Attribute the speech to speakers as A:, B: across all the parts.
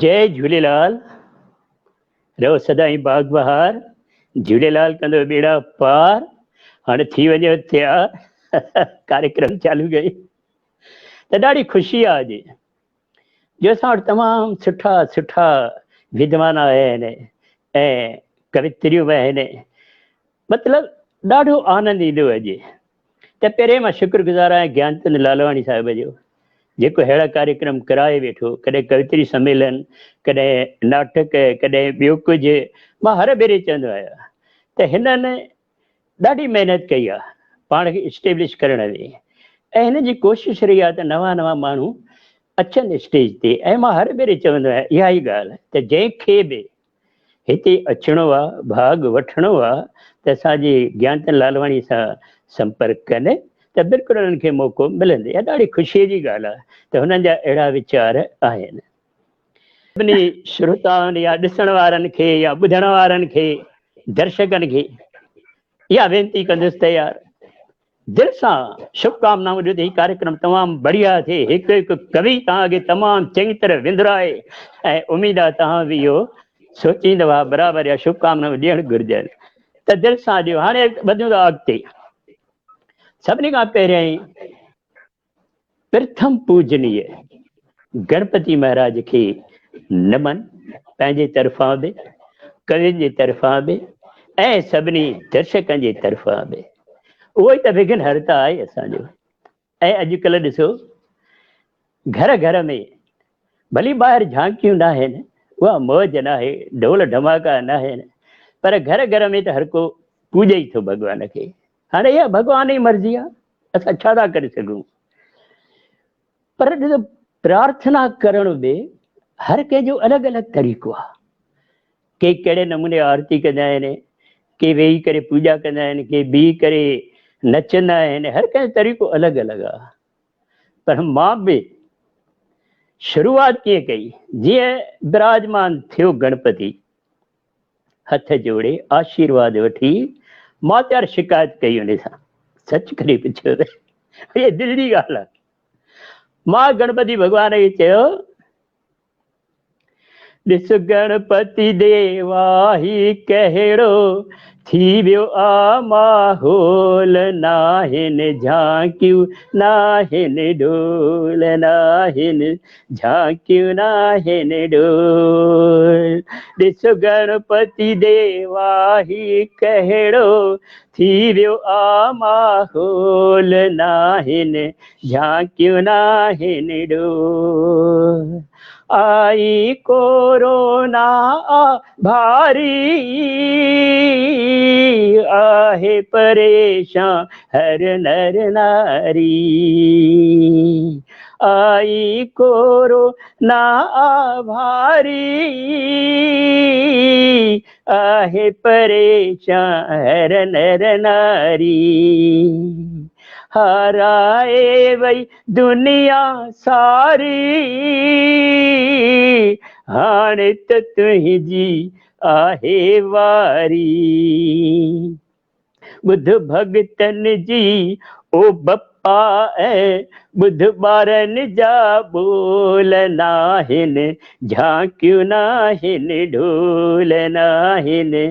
A: जय झूलेलाल। रहो सदाई बाग बहार। झूलेलाल कंदो बेड़ा पार। हाणे थी वञो तैयार कार्यक्रम चालू कई त ॾाढी ख़ुशी आहे अॼु जो असां वटि तमामु सुठा सुठा विद्वान आया आहिनि ऐं कवित्रियूं बि आहिनि। मतिलबु ॾाढो आनंद ईंदो अॼु। त पहिरें मां शुक्रगुज़ार आहियां ज्ञानचंद लालवाणी साहिब जो, जेको अहिड़ा कार्यक्रम कराए वेठो, कॾहिं कवित्री सम्मेलन, कॾहिं नाटक, कॾहिं ॿियो कुझु। मां हर भेरे चवंदो आहियां त हिननि ॾाढी महिनत कई आहे पाण खे इस्टेब्लिश करण में, ऐं हिन जी कोशिशि रही आहे त नवां नवां माण्हू अचनि स्टेज ते। ऐं मां हर भेरे चवंदो आहियां इहा ई ॻाल्हि त जंहिंखे बि हिते अचिणो आहे, भाग वठिणो आहे, त असांजे ज्ञानचंद लालवाणी सां संपर्क कनि त बिल्कुलु उन्हनि खे मौक़ो मिलंदो। इहा ॾाढी ख़ुशीअ जी ॻाल्हि आहे त हुननि जा अहिड़ा वीचार आहिनि। सभिनी श्रोताउनि या ॾिसण वारनि खे या ॿुधण वारनि खे, दर्शकनि खे इहा वेनिती कंदुसि त यार दिलि सां शुभकामनाऊं ॾियो त हीउ कार्यक्रम तमामु बढ़िया थिए, हिकु हिकु कवि तव्हांखे तमामु चङी तरह विंदराए, ऐं उमेदु आहे तव्हां बि इहो सोचींदव बराबरि। या शुभकामनाऊं ॾियणु घुरिजनि त दिलि सां ॾियो। हाणे वधूं था अॻिते। सभिनी खां पहिरियों प्रथम पूजनीय गणपति महाराज खे नमन, पंहिंजे तरफ़ां बि, कवियुनि जे तरफ़ां बि, ऐं सभिनी दर्शकनि जे तरफ़ां बि। उहो ई त विघ्न हरता आहे असांजो। ऐं अॼुकल्ह ॾिसो घर घर में भली ॿाहिरि झांकियूं न आहिनि, उहा मौज न आहे, ढोल धमाका न आहिनि, पर घर घर में त हर को पूॼे ई थो भॻवान खे। हाणे इहा भॻवान जी मर्ज़ी आहे, असां छा था करे सघूं। पर ॾिसो प्रार्थना करण में हर कंहिंजो अलॻि अलॻि तरीक़ो आहे। के कहिड़े नमूने आरती कंदा आहिनि, के वेही करे पूॼा कंदा आहिनि, के बीह करे नचंदा आहिनि। हर कंहिंजो तरीक़ो अलॻि अलॻि आहे। पर मां बि शुरूआत कीअं कई, जीअं विराजमान थियो गणपति, हथ जोड़े आशीर्वाद वठी मां त यार शिकायत कई हुन सां, सच करे पुछियो त इहा दिलि जी ॻाल्हि आहे। मां गणपति भॻवान खे चयो, ॾिस गणपति देवा ही कहिड़ो थी वियो आ माहौल, नाहिनि झांकियूं नाहिनि ढोल, नाहिनि झांकियूं नाहिनि ढोल। ॾिस गणपति देवा ही कहिड़ो थी वियो आ माहौल, नाहिनि झांकियूं नाहिनि ढोल। आई कोरोना भारी आहे परेशान हर नर नारी। आई कोरोना भारी आहे परेशान हर नर नारी। हाराए वई दुनिया सारी, हाणे त तुंहिंजी आहे वारी। ॿुध भगतन जी ओ बप्पा ऐं ॿुध ॿारनि जा ॿोल, नाहिनि झांकियूं नाहिनि ढोल, नाहिनि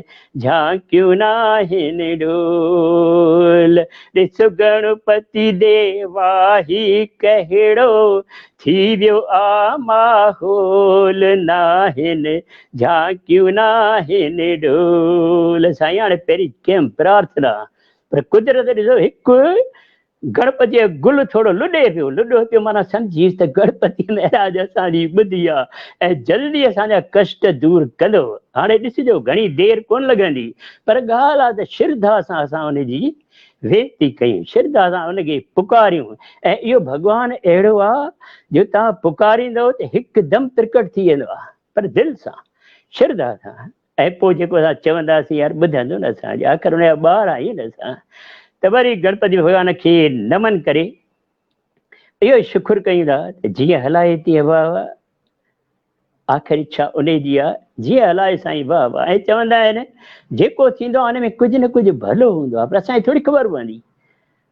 A: झांकियूं नाहिनि ढोल। ॾिस गणपति देवा ही कहिड़ो थी वियो आ माहौल, नाहिनि झांकियूं नाहिनि ढोल। साईं हाणे पहिरीं कयमि प्रार्थना, पर कुदरत ॾिसो हिकु गणपति जो गुल थोरो लुॾे पियो, लुॾो पियो माना सम्झीसि त गणपति महाराज असांजी ॿुधी आहे ऐं जल्दी असांजा कष्ट दूर कंदो। हाणे ॾिसिजो घणी देरि कोन लॻंदी, पर ॻाल्हि आहे त श्रद्धा सां असां हुनजी वेनती कयूं, श्रद्धा सां हुनखे पुकारियूं। ऐं इहो भॻवानु अहिड़ो आहे जो तव्हां पुकारींदव त हिकदमि प्रकट थी वेंदो आहे, पर दिलि सां श्रद्धा सां। ऐं पोइ जेको असां चवंदासीं यार ॿुधंदो न असांजे, आख़िर हुनजा ॿार आहियूं न असां। त वरी गणपति भॻवान खे नमन करे इहो शुखुर कयूं था त जीअं हलाए थी हवा आख़िर इच्छा उन जी आहे, जीअं हलाए साईं वाह वाह। ऐं चवंदा आहिनि जेको थींदो आहे हुन में कुझु न कुझु भलो हूंदो आहे, पर असांखे थोरी ख़बर पवंदी,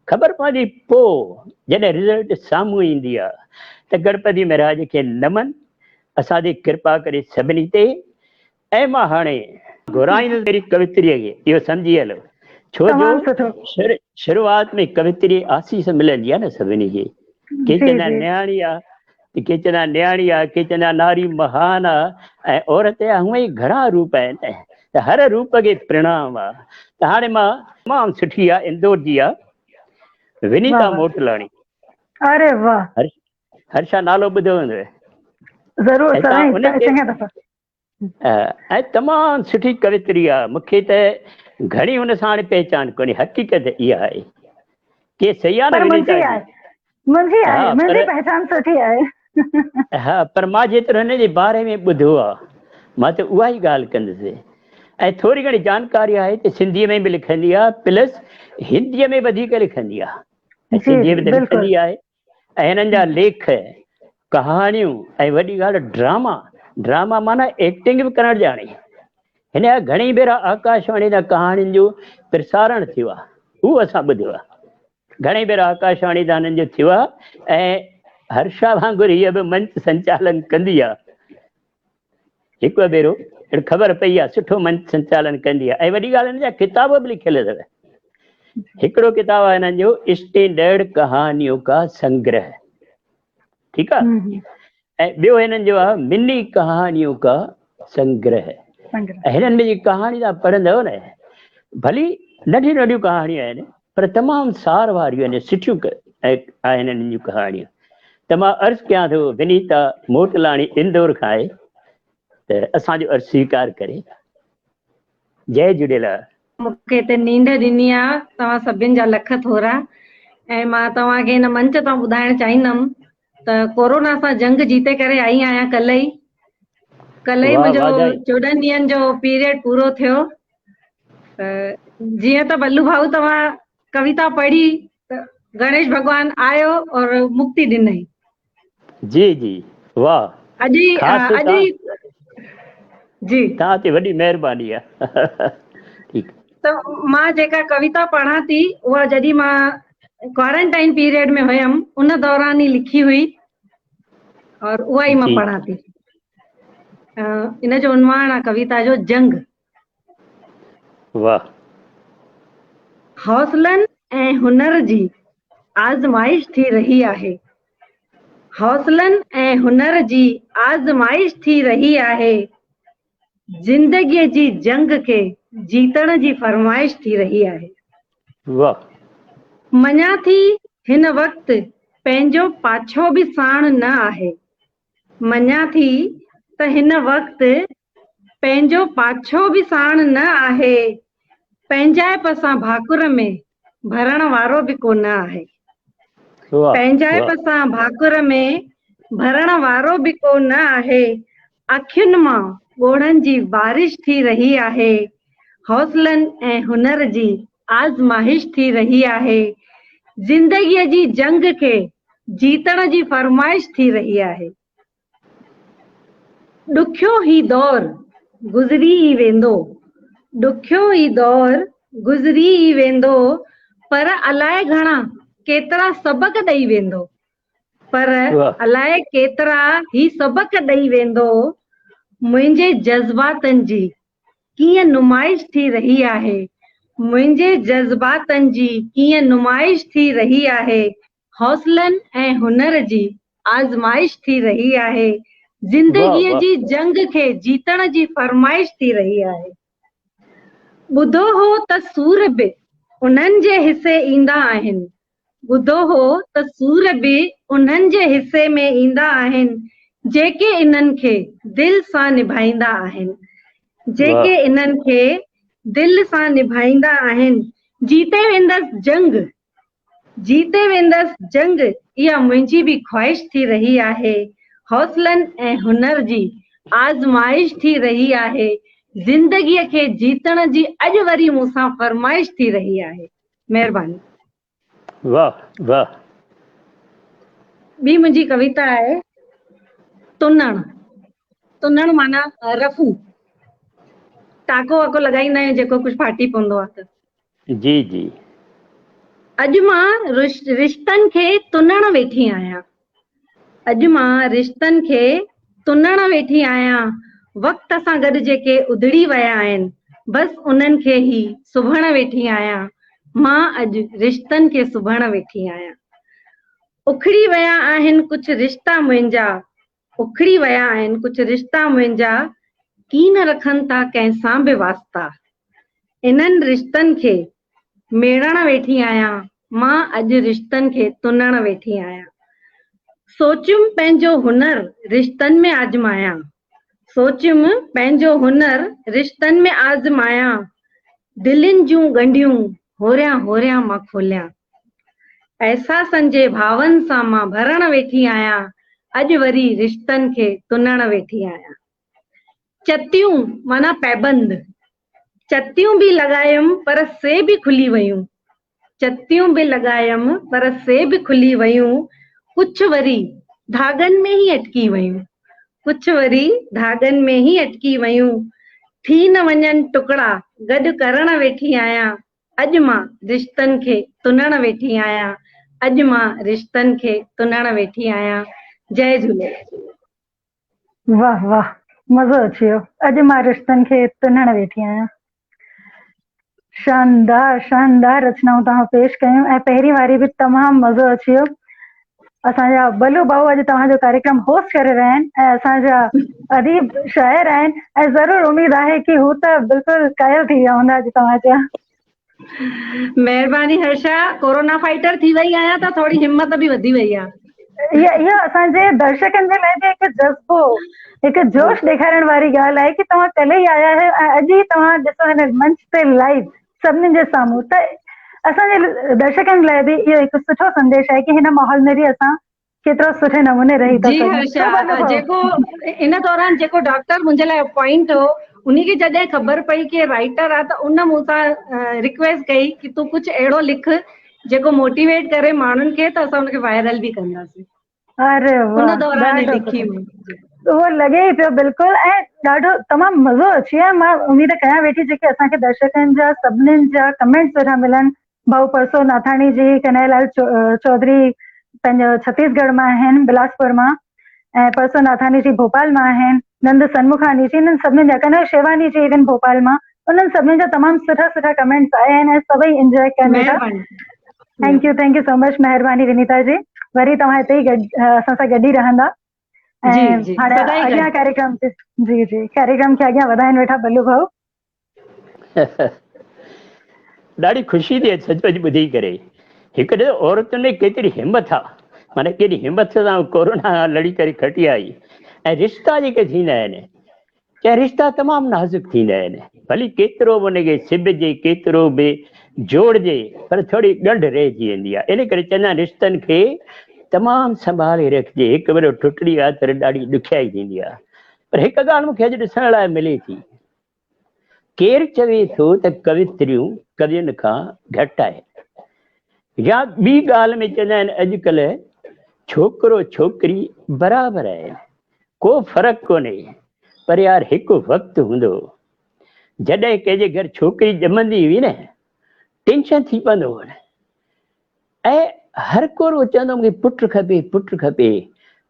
A: ख़बर पवंदी पोइ जॾहिं रिज़ल्ट साम्हूं ईंदी आहे। त गणपति महाराज खे नमन, असांजी कृपा करे सभिनी ते। ऐं मां हाणे घुराईंदुसि मेरी कवित्रीअ खे, इहो सम्झी हलो, छो जो
B: तमामु सुठो।
A: शुरूआत में कवित्री आसीस मिलंदी आहे न सभिनी खे। के
B: जी
A: चवंदा
B: जी
A: न्याणी आहे, के चवंदा न्याणी आहे, के चवंदा नारी महान आहे, ऐं औरत जा हूअं ई घणा रूप आहिनि, त हर रूप खे प्रणाम आहे। त हाणे मां तमामु सुठी आहे, इंदौर जी आहे,
B: वाह
A: विनीता
B: वाह,
A: मोटलाणी।
B: अरे वाह,
A: हर्षा नालो ॿुधो हूंदव।
B: ज़रूर
A: ऐं तव्हां
B: सदाईं
A: उनखे
B: चङा दफ़ा।
A: ऐं तमामु सुठी कवित्री आहे। मूंखे त घणी हुन सां हाणे पहचान कोन्हे, हक़ीक़त इहा आहे। के सही आहे न
B: पर
A: विनीता जी? हा
B: मुंहिंजी
A: पर
B: पहचान सुठी आहे।
A: हा, पर मां जेतिरो हिन जे बारे में ॿुधो आहे, मां त उहा ई ॻाल्हि कंदुसि। ऐं थोरी घणी जानकारी आहे त सिंधीअ में बि लिखंदी आहे, प्लस हिंदीअ में वधीक लिखंदी आहे, ऐं
B: जी
A: सिंधीअ
B: जी
A: में त
B: बिल्कुलु।
A: लिखंदी आहे। ऐं हिननि जा लेख, कहाणियूं, ऐं वॾी ॻाल्हि ड्रामा, ड्रामा माना एक्टिंग बि करणु ॼाणे। हिन जा घणी भेरा आकाशवाणी जा कहाणियुनि जो प्रसारण थियो आहे, उहो असां ॿुधियो आहे। घणे भेरा आकाशवाणी जा हिननि जो थियो आहे। ऐं हर्षा वांगुरु हीअ बि मंच संचालन कंदी आहे। हिकु भेरो ख़बर पई आहे, सुठो मंच संचालन कंदी आहे। ऐं वॾी ॻाल्हि हिन जा किताब बि लिखियल अथव। हिकिड़ो किताबु आहे हिननि जो, स्टैंडर्ड कहानियों का संग्रह, ठीकु आहे। ऐं ॿियो हिननि जो आहे मिनी कहानियों का संग्रह। ऐं हिननि में जी कहाणी तव्हां पढ़ंदव न, भली नंढियूं नंढियूं कहाणियूं आहिनि, पर तमामु सार वारियूं आहिनि, सुठियूं आहिनि हिननि जूं कहाणियूं। त मां अर्ज़ु कयां थो, विनीता मोटलाणी इंदौर खां आहे, त असांजो अर्ज़ु स्वीकार करे। जय झूलेलाल।
C: मूंखे हिते नींड ॾिनी आहे, तव्हां सभिनि जा लख थोरा। ऐं मां तव्हांखे हिन मंच तां ॿुधाइणु चाहींदमि त कोरोना सां जंग जीते करे आई आहियां। कल्ह ई
A: वाह
C: मुंहिंजो
A: वाधाई।
C: 14 ॾींहंनि जो पीरियड पूरो थियो। त जीअं त बल्लू भाऊ तव्हां कविता पढ़ी त गणेश भॻवान आयो और मुक्ति ॾिनई।
A: जी जी, वाह। ख़ासि
C: अॼु ई जी
A: तव्हां ते वॾी महिरबानी आहे। ठीकु।
C: त मां जेका कविता पढ़ां थी, उहा जॾहिं मां क्वारंटाइन पीरियड में हुयमि, उन दौरान ई लिखी हुई, और उहा ई मां
A: जी
C: पढ़ां थी। इन जो उन्वान आहे कविता जो, जंग।
A: वाह।
C: हौसलनि ऐं हुनर जी आज़माइश थी रही आहे। हौसलनि ऐं हुनर जी आज़माइश थी रही आहे। ज़िंदगीअ जी जंग खे जीतण जी फरमाइश थी रही आहे।
A: वाह।
C: मञा थी हिन वक़्तु पंहिंजो पाछो बि साण न आहे। मञा थी त हिन वक़्तु पंहिंजो पाछो बि साण न आहे। पंहिंजाइप सां भाकुर में भरण वारो बि कोन आहे।
A: वाह
C: पंहिंजाइप
A: वाह।
C: सां भाकुर में भरण वारो बि कोन आहे। अखियुनि मां ॻोढ़नि जी बारिश थी रही आहे। हौसलनि ऐं हुनर जी आज़माइश थी रही आहे। ज़िंदगीअ जी जंग खे जीतण जी फरमाइश थी रही आहे। ॾुखियो ही दौर गुज़री ई वेंदो। ॾुखियो ही दौर गुज़री ई वेंदो, पर अलाए घणा केतिरा सबक ॾेई वेंदो। पर
A: वाह
C: अलाए केतिरा ही सबक ॾेई वेंदो। मुंहिंजे जज़्बातनि जी कीअं नुमाइश थी रही आहे। मुंहिंजे जज़्बातनि जी कीअं नुमाइश थी रही आहे। हौसलनि ऐं हुनर जी आज़माइश थी रही आहे।
A: वाह
C: ज़िंदगीअ
A: वाह।
C: जी जंग खे जीतण जी फरमाइश थी रही आहे। ॿुधो हो त सूर बि उन्हनि जे हिसे ईंदा आहिनि। ॿुधो हो त सूर बि उन्हनि जे हिसे में ईंदा आहिनि, जेके इन्हनि खे दिलि सां निभाईंदा आहिनि।
A: वाह
C: जेके इन्हनि खे दिलि सां निभाईंदा आहिनि। जीते वेंदसि जंग, जीते वेंदसि जंग, इहा मुंहिंजी बि ख़्वाहिश थी रही आहे। हौसलनि ऐं हुनर जी आज़माइश थी रही आहे। ज़िंदगीअ खे जीतण जी अॼु वरी मूंसां फरमाइश थी रही आहे। महिरबानी।
A: वाह वाह।
C: ॿी मुंहिंजी कविता आहे तुनण। तुनण माना रफ़ू, टाको वाको लॻाईंदा आहियूं जेको कुझु फाटी पवंदो आहे त।
A: जी जी।
C: अॼु मां रिश्तनि खे तुनण वेठी आहियां। अॼु मां रिश्तनि खे तुनण वेठी आहियां। वक़्त सां गॾु जेके उधड़ी विया आहिनि, बसि उन्हनि खे ई सुभण वेठी आहियां। मां अॼु रिश्तनि खे सुभण वेठी आहियां। उखड़ी विया आहिनि कुझु रिश्ता मुंहिंजा, उखड़ी विया आहिनि कुझु रिश्ता मुंहिंजा, की न रखनि था कंहिंसां बि वास्ता। इन्हनि रिश्तनि खे मेड़ण वेठी आहियां। मां अॼु रिश्तनि खे तुनण वेठी आहियां। सोचियुमि पंहिंजो हुनर रिश्तनि में आज़मायां। सोचियुमि पंहिंजो हुनर रिश्तनि में आज़मायां। दिलनि जूं ॻंढियूं होरियां होरियां मां खोलियां। अहसासनि जे भावनि सां मां भरण वेठी आहियां। अॼु वरी रिश्तनि खे तुनण वेठी आहियां। चतियूं माना पैबंद, चतियूं बि लॻायमि पर से बि खुली वयूं। चतियूं बि लॻायमि पर से बि खुली वयूं। कुझु वरी धागनि में ई अटकी वयूं। कुझु वरी धागनि में ई अटकी वयूं। थी न वञनि टुकड़ा गॾु करण वेठी आहियां। अॼु मां रिश्तनि खे तुनण वेठी आहियां। अॼु मां रिश्तनि खे तुनण वेठी आहियां। जय झूलेलाल।
B: वाह वाह, मज़ो अची वियो। अॼु मां रिश्तनि खे तुनण वेठी आहियां। शानदार शानदार रचनाऊं तव्हां पेश कयूं ऐं पहिरीं वारी बि तमामु मज़ो अची वियो। असांजा बलू भाऊ अॼु तव्हांजो कार्यक्रम होस्ट करे रहिया आहिनि ऐं असांजा अदीब शाइर आहिनि ऐं ज़रूरु उमेद आहे कि हू त बिल्कुलु कायल थी विया हूंदा अॼु तव्हांजा।
C: महिरबानी हर्षा, कोरोना फाइटर थी वई आहियां त थोड़ी हिम्मत बि वधी वई आहे।
B: इहा असांजे दर्शकनि जे लाइ बि हिकु जज़्बो, हिकु जोश ॾेखारण वारी ॻाल्हि आहे कि तव्हां कल्ह ई आया आहियो ऐं अॼु ई तव्हां ॾिसो हिन मंच ते लाइव सभिनीनि जे साम्हूं। त असांजे दर्शकनि लाइ बि इहो हिकु सुठो संदेश आहे कि हिन माहौल में बि असां केतिरो सुठे नमूने रही था
C: जी
B: सघूं।
C: हर्षा, जेको इन दौरान जेको डॉक्टर मुंहिंजे लाइ अपॉइंट हो, उनखे जॾहिं ख़बर पई कि राइटर आहे त उन मूंसां रिक्वेस्ट कई कि तूं कुझु अहिड़ो लिख जेको मोटिवेट करे माण्हुनि खे, त असां उनखे वायरल बि कंदासीं।
B: अरे वाह,
C: उन दौरान
B: ॾाढो
C: लिखी
B: सुठो।
C: हुई।
B: उहो लॻे ई पियो बिल्कुलु ऐं ॾाढो तमामु मज़ो अची वियो। मां उमेद कयां वेठी जेके असांखे दर्शकनि जा सभिनीनि जा कमेंट्स वेठा मिलनि। भाऊ परसो नाथाणी जी, कन्हैयालाल चौधरी पंहिंजो छत्तीसगढ़ मां आहिनि, बिलासपुर मां, ऐं परसो नाथाणी जी भोपाल मां आहिनि, नंद सनमुखानी जी, इन्हनि सभिनीनि जा, कन्हैया शेवानी जी इवन भोपाल मां, उन्हनि सभिनीनि जा तमामु सुठा सुठा कमेंट्स आया आहिनि ऐं सभई इंजॉय कनि वेठा। थैंक यू सो मच, महिरबानी विनीता जी। वरी तव्हां हिते ई असां सां गॾु ई रहंदा ऐं हाणे अॻियां कार्यक्रम कार्यक्रम खे अॻियां वधाइनि वेठा बल्लू भाऊ।
A: ॾाढी ख़ुशी थी सचुपचु ॿुधी करे। हिकु ॾिसो औरतुनि में केतिरी हिमत आहे, माना केॾी हिमत सां कोरोना लड़ी करे खटी आई। ऐं रिश्ता जेके थींदा आहिनि, चाहे रिश्ता तमामु नाज़ुक थींदा आहिनि, भली केतिरो बि उनखे सिबजे, केतिरो बि जोड़जे, पर थोरी ॻंढ रहिजी वेंदी आहे। इन करे चवंदा आहिनि रिश्तनि खे तमामु संभाले रखिजे। हिकु भेरो टुटड़ी आहे त ॾाढी ॾुखियाई थींदी आहे। पर हिकु ॻाल्हि मूंखे अॼु ॾिसण लाइ मिले थी, केरु चवे थो त कवित्रियूं कवियुनि खां घटि आहे, या ॿी ॻाल्हि में चवंदा आहिनि अॼुकल्ह छोकिरो छोकिरी बराबरि आहे, को फ़र्क़ु कोन्हे। पर यार हिकु वक़्तु हूंदो जॾहिं कंहिंजे घर छोकिरी ॼमंदी हुई न, टेंशन थी पवंदो हो ऐं हर को चवंदो मूंखे पुटु खपे, पुटु खपे।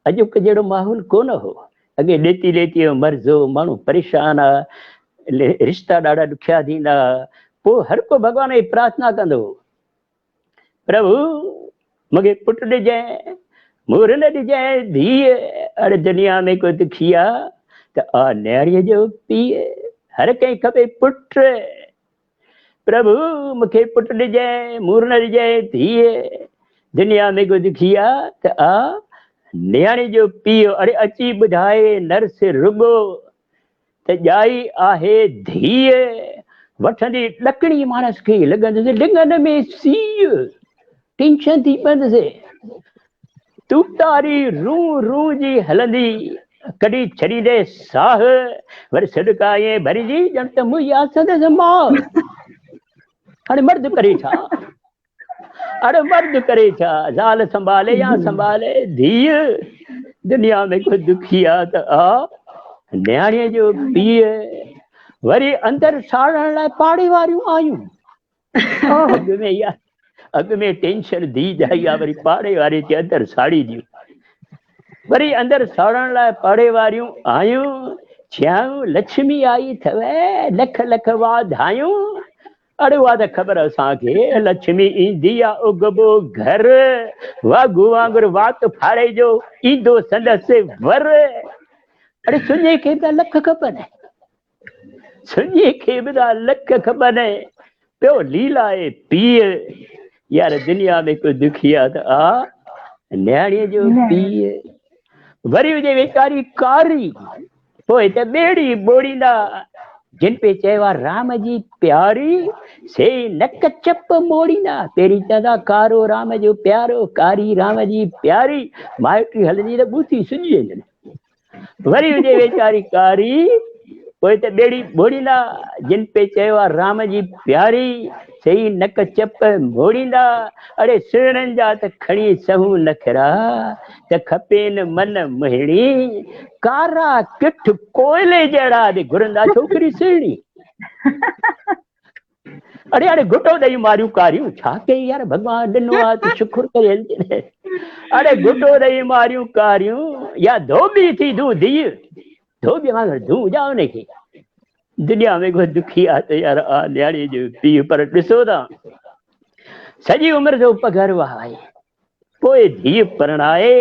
A: अॼुकल्ह जहिड़ो माहौल कोन हो। अॻे ॾेती लेती जो मर्ज़ हो, माण्हू परेशान आहे, रिश्ता ॾाढा ॾुखिया थींदा। पोइ हर को भॻवान जी प्रार्थना कंदो, प्रभु मूंखे पुटु ॾिजांइ, मुंहुं न ॾिजांइ धीअ। अड़े दुनिया में को दुखी आहे त आ न्याणीअ जो पीउ, हर कंहिं खपे पुटु। प्रभु मूंखे पुटु ॾिजांइ, मुंहुं न ॾिजांइ धीअ। दुनिया में को दुखी आहे त आ न्याणी जो पीउ। अड़े अची ॿुधाए नर्स रुॻो त ॼाई आहे धीअ, वठंदी ॾकणी माणस खे लॻंदुसि लिङनि में सीउ। टेंशन थी पवंदुसि, तूं तारी रू रू जी हलंदी, कॾहिं छॾींदे साह, वरी सदका ईअं भरिजी ॼण त मुंहिंजी संदसि मां। हाणे मर्द करे छा? अरे मर्द करे छा? ज़ाल संभाले या संभाले धीअ। दुनिया में कोई दुखी आहे त आ न्याणीअ जो पीउ। वरी अंदरि साड़ण लाइ पाड़े वारियूं आयूं। अॻ में टेंशन धी जाई आहे, वरी पाड़े वारी खे अंदरि साड़ी ॾियूं। वरी अंदर साड़ण लाइ पाड़े वारियूं आयूं, चयाऊं लक्ष्मी आई अथव, लख लख वाधायूं। अड़े वाह त ख़बर असांखे, लक्ष्मी ईंदी आहे उगबो घर, वागू वांगुरु वात फाड़े जो ईंदो संदसि वर। अड़े सुञे खे बि लख खपनि, सुञे खे बि लख खपनि, पियो लीलाए पीउ। यार दुनिया में कोई दुखिया त आ न्याणीअ जो पीउ। वरी हुजे वीचारी कारी, पोइ त ॿेड़ी ॿोड़ींदा, जिन पे चयो राम जी प्यारी, से नक चप मोड़ींदा। पहिरीं चवंदा कारो राम जो प्यारो, कारी राम जी प्यारी, माइटी हलंदी त बूथी सुॼी वेंदनि। वरी हुजे वीचारी कारी, पोइ त ॿेड़ी ॿोड़ींदा, जिन पे चयो राम जी प्यारी, सही नक चप मोड़ींदा। अड़े सुहिणनि जा त खणी सहूं नखरा, त खपेन मन मोहिणी, कारा किठ कोयले जहिड़ा घुरंदा छोकिरी सुहिणी। अड़े अड़े घुटो ॾेई मारियूं कारियूं, छा कई यार भॻवान ॾिनो आहे त शुकुर करे हलजे। अड़े घुटो ॾेई मारियूं कारियूं, या धोबी थी तूं धीउ, धोबी वांगुरु धूं जा उनखे। दुनिया में कोई दुखी आहे त यार आ न्याणी जो पीउ। पर ॾिसो था सॼी उमिरि जो पघर आहे, पोइ धीउ परणाए,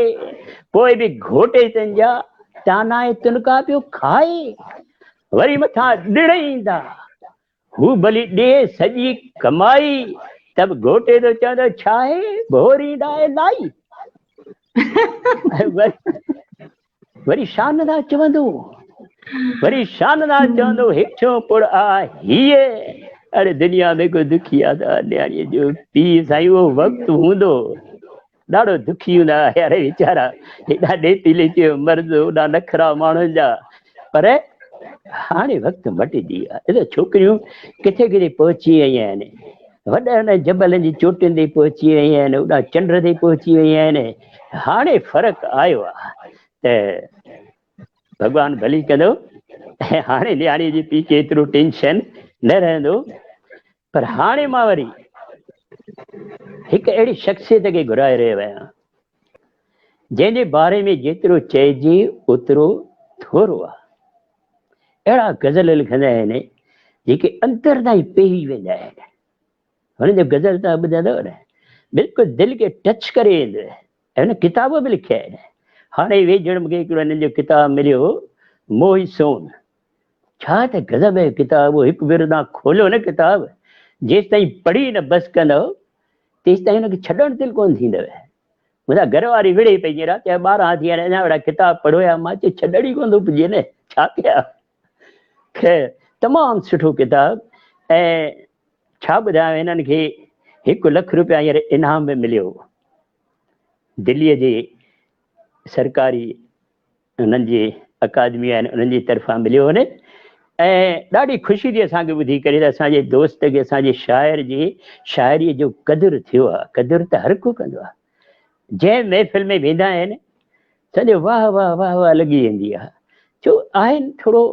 A: पोइ बि घोटे तंजा तानाए तुनका पियो खाए। वरी मथां ॾिण ईंदा, हू भली ॾे सॼी कमाई, तब घोटे तो चवंदो छा आहे भोरी डाए लाई। वरी शानदार चवंदो, वरी शानदार चवंदो हिकड़ो पुड़ आ हीअ। अरे दुनिया में कोई दुखी आहे त न्याणीअ जो पीउ। साईं उहो वक़्तु हूंदो ॾाढो दुखी हूंदा यार वीचारा, हेॾा ॾेती लेती मर्द, होॾा नखरा माण्हुनि जा। पर हाणे वक़्तु मटिजी आहे, छोकिरियूं किथे किथे पहुची वयूं आहिनि, वॾनि जबलनि जी चोटियुनि ते पहुची वयूं आहिनि, होॾा चंड ते पहुची वयूं आहिनि। हाणे फ़र्क़ु आयो आहे त भॻवानु भली कंदो, हाणे न्याणी जे पीउ खे एतिरो टेंशन न रहंदो। पर हाणे मां वरी हिकु अहिड़ी शख़्सियत खे घुराए रहियो आहियां, जंहिंजे बारे में जेतिरो चइजे ओतिरो थोरो आहे। अहिड़ा गज़ल लिखंदा आहिनि जेके अंदर ताईं पेई वेंदा आहिनि। हुन जो गज़ल तव्हां ॿुधंदव न, बिल्कुलु दिलि खे टच करे वेंदव। ऐं हुन किताब बि लिखिया आहिनि। हाणे वेझण मूंखे हिकिड़ो हिननि जो किताबु मिलियो, मोही सोन। छा त गज़ब जो किताबु, हिकु भेरो तव्हां खोलियो न किताबु, जेसि ताईं पढ़ी न बसि कंदव तेसि ताईं हुनखे छॾणु दिलि कोन थींदव। मुंहिंजा घर वारी विड़े पई, राति जा 12 थी विया, अञा अहिड़ा किताब पढ़ो या। मां चयो छॾण ई कोन थो पुॼे न, छा कयां। ख़ैर तमामु सुठो किताबु। ऐं छा ॿुधायां, हिननि खे 1 लख रुपया हींअर इनाम में मिलियो, दिल्लीअ जे सरकारी उन्हनि जे अकादमी आहिनि उन्हनि जी तरफ़ां मिलियो वञे। ऐं ॾाढी ख़ुशी थी असांखे ॿुधी करे त असांजे दोस्त खे असांजे शाइर जी शाइरीअ जो क़दुरु थियो आहे। क़दुरु त हर को कंदो आहे, जंहिं महफ़िल में वेंदा आहिनि सॼो वाह वाह वाह वाह लॻी वेंदी आहे। छो आहिनि थोरो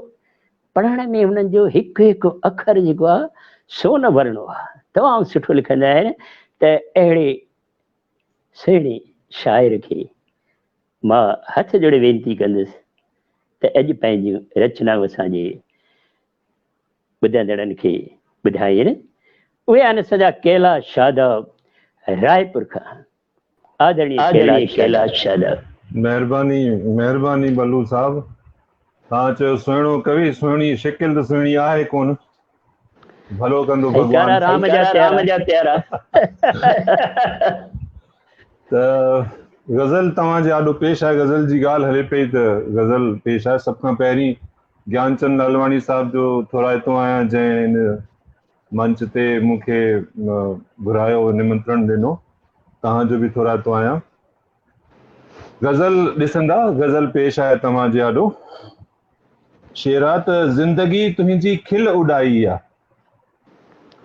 A: पढ़ण में हुननि जो हिकु हिकु अखर जेको आहे सोन भरणो आहे, तमामु सुठो लिखंदा आहिनि। त अहिड़े सुहिणे शाइर खे मां हथ जोड़े वेनिती कंदुसि त अॼु पंहिंजूं रचनाऊं असांजे ॿुधंदड़नि खे ॿुधाइनि। उहे आहिनि सॼा कैलाश शादाब रायपुर खां। आदरणीय कैलाश शादाब।
D: महिरबानी महिरबानी बल्लू साहब, तव्हां चयो सुहिणो कवि, सुहिणी शिकिल त सुहिणी आहे कोन, भलो कंदो भॻवान
A: राम जा प्यारा।
D: त गज़ल तव्हांजे आॾो पेश आहे। गज़ल जी ॻाल्हि हले पई त गज़ल पेश आहे। सभ खां पहिरीं ज्ञानचंद लालवाणी साहब जो थोराइतो आहियां, जंहिं हिन मंच ते मूंखे घुरायो, निमंत्रण ॾिनो। तव्हांजो बि थोराइतो आहियां। गज़ल ॾिसंदा, गज़ल पेश आहे तव्हांजे आॾो। शेरा त ज़िंदगी तुंहिंजी खिल उॾाई आहे,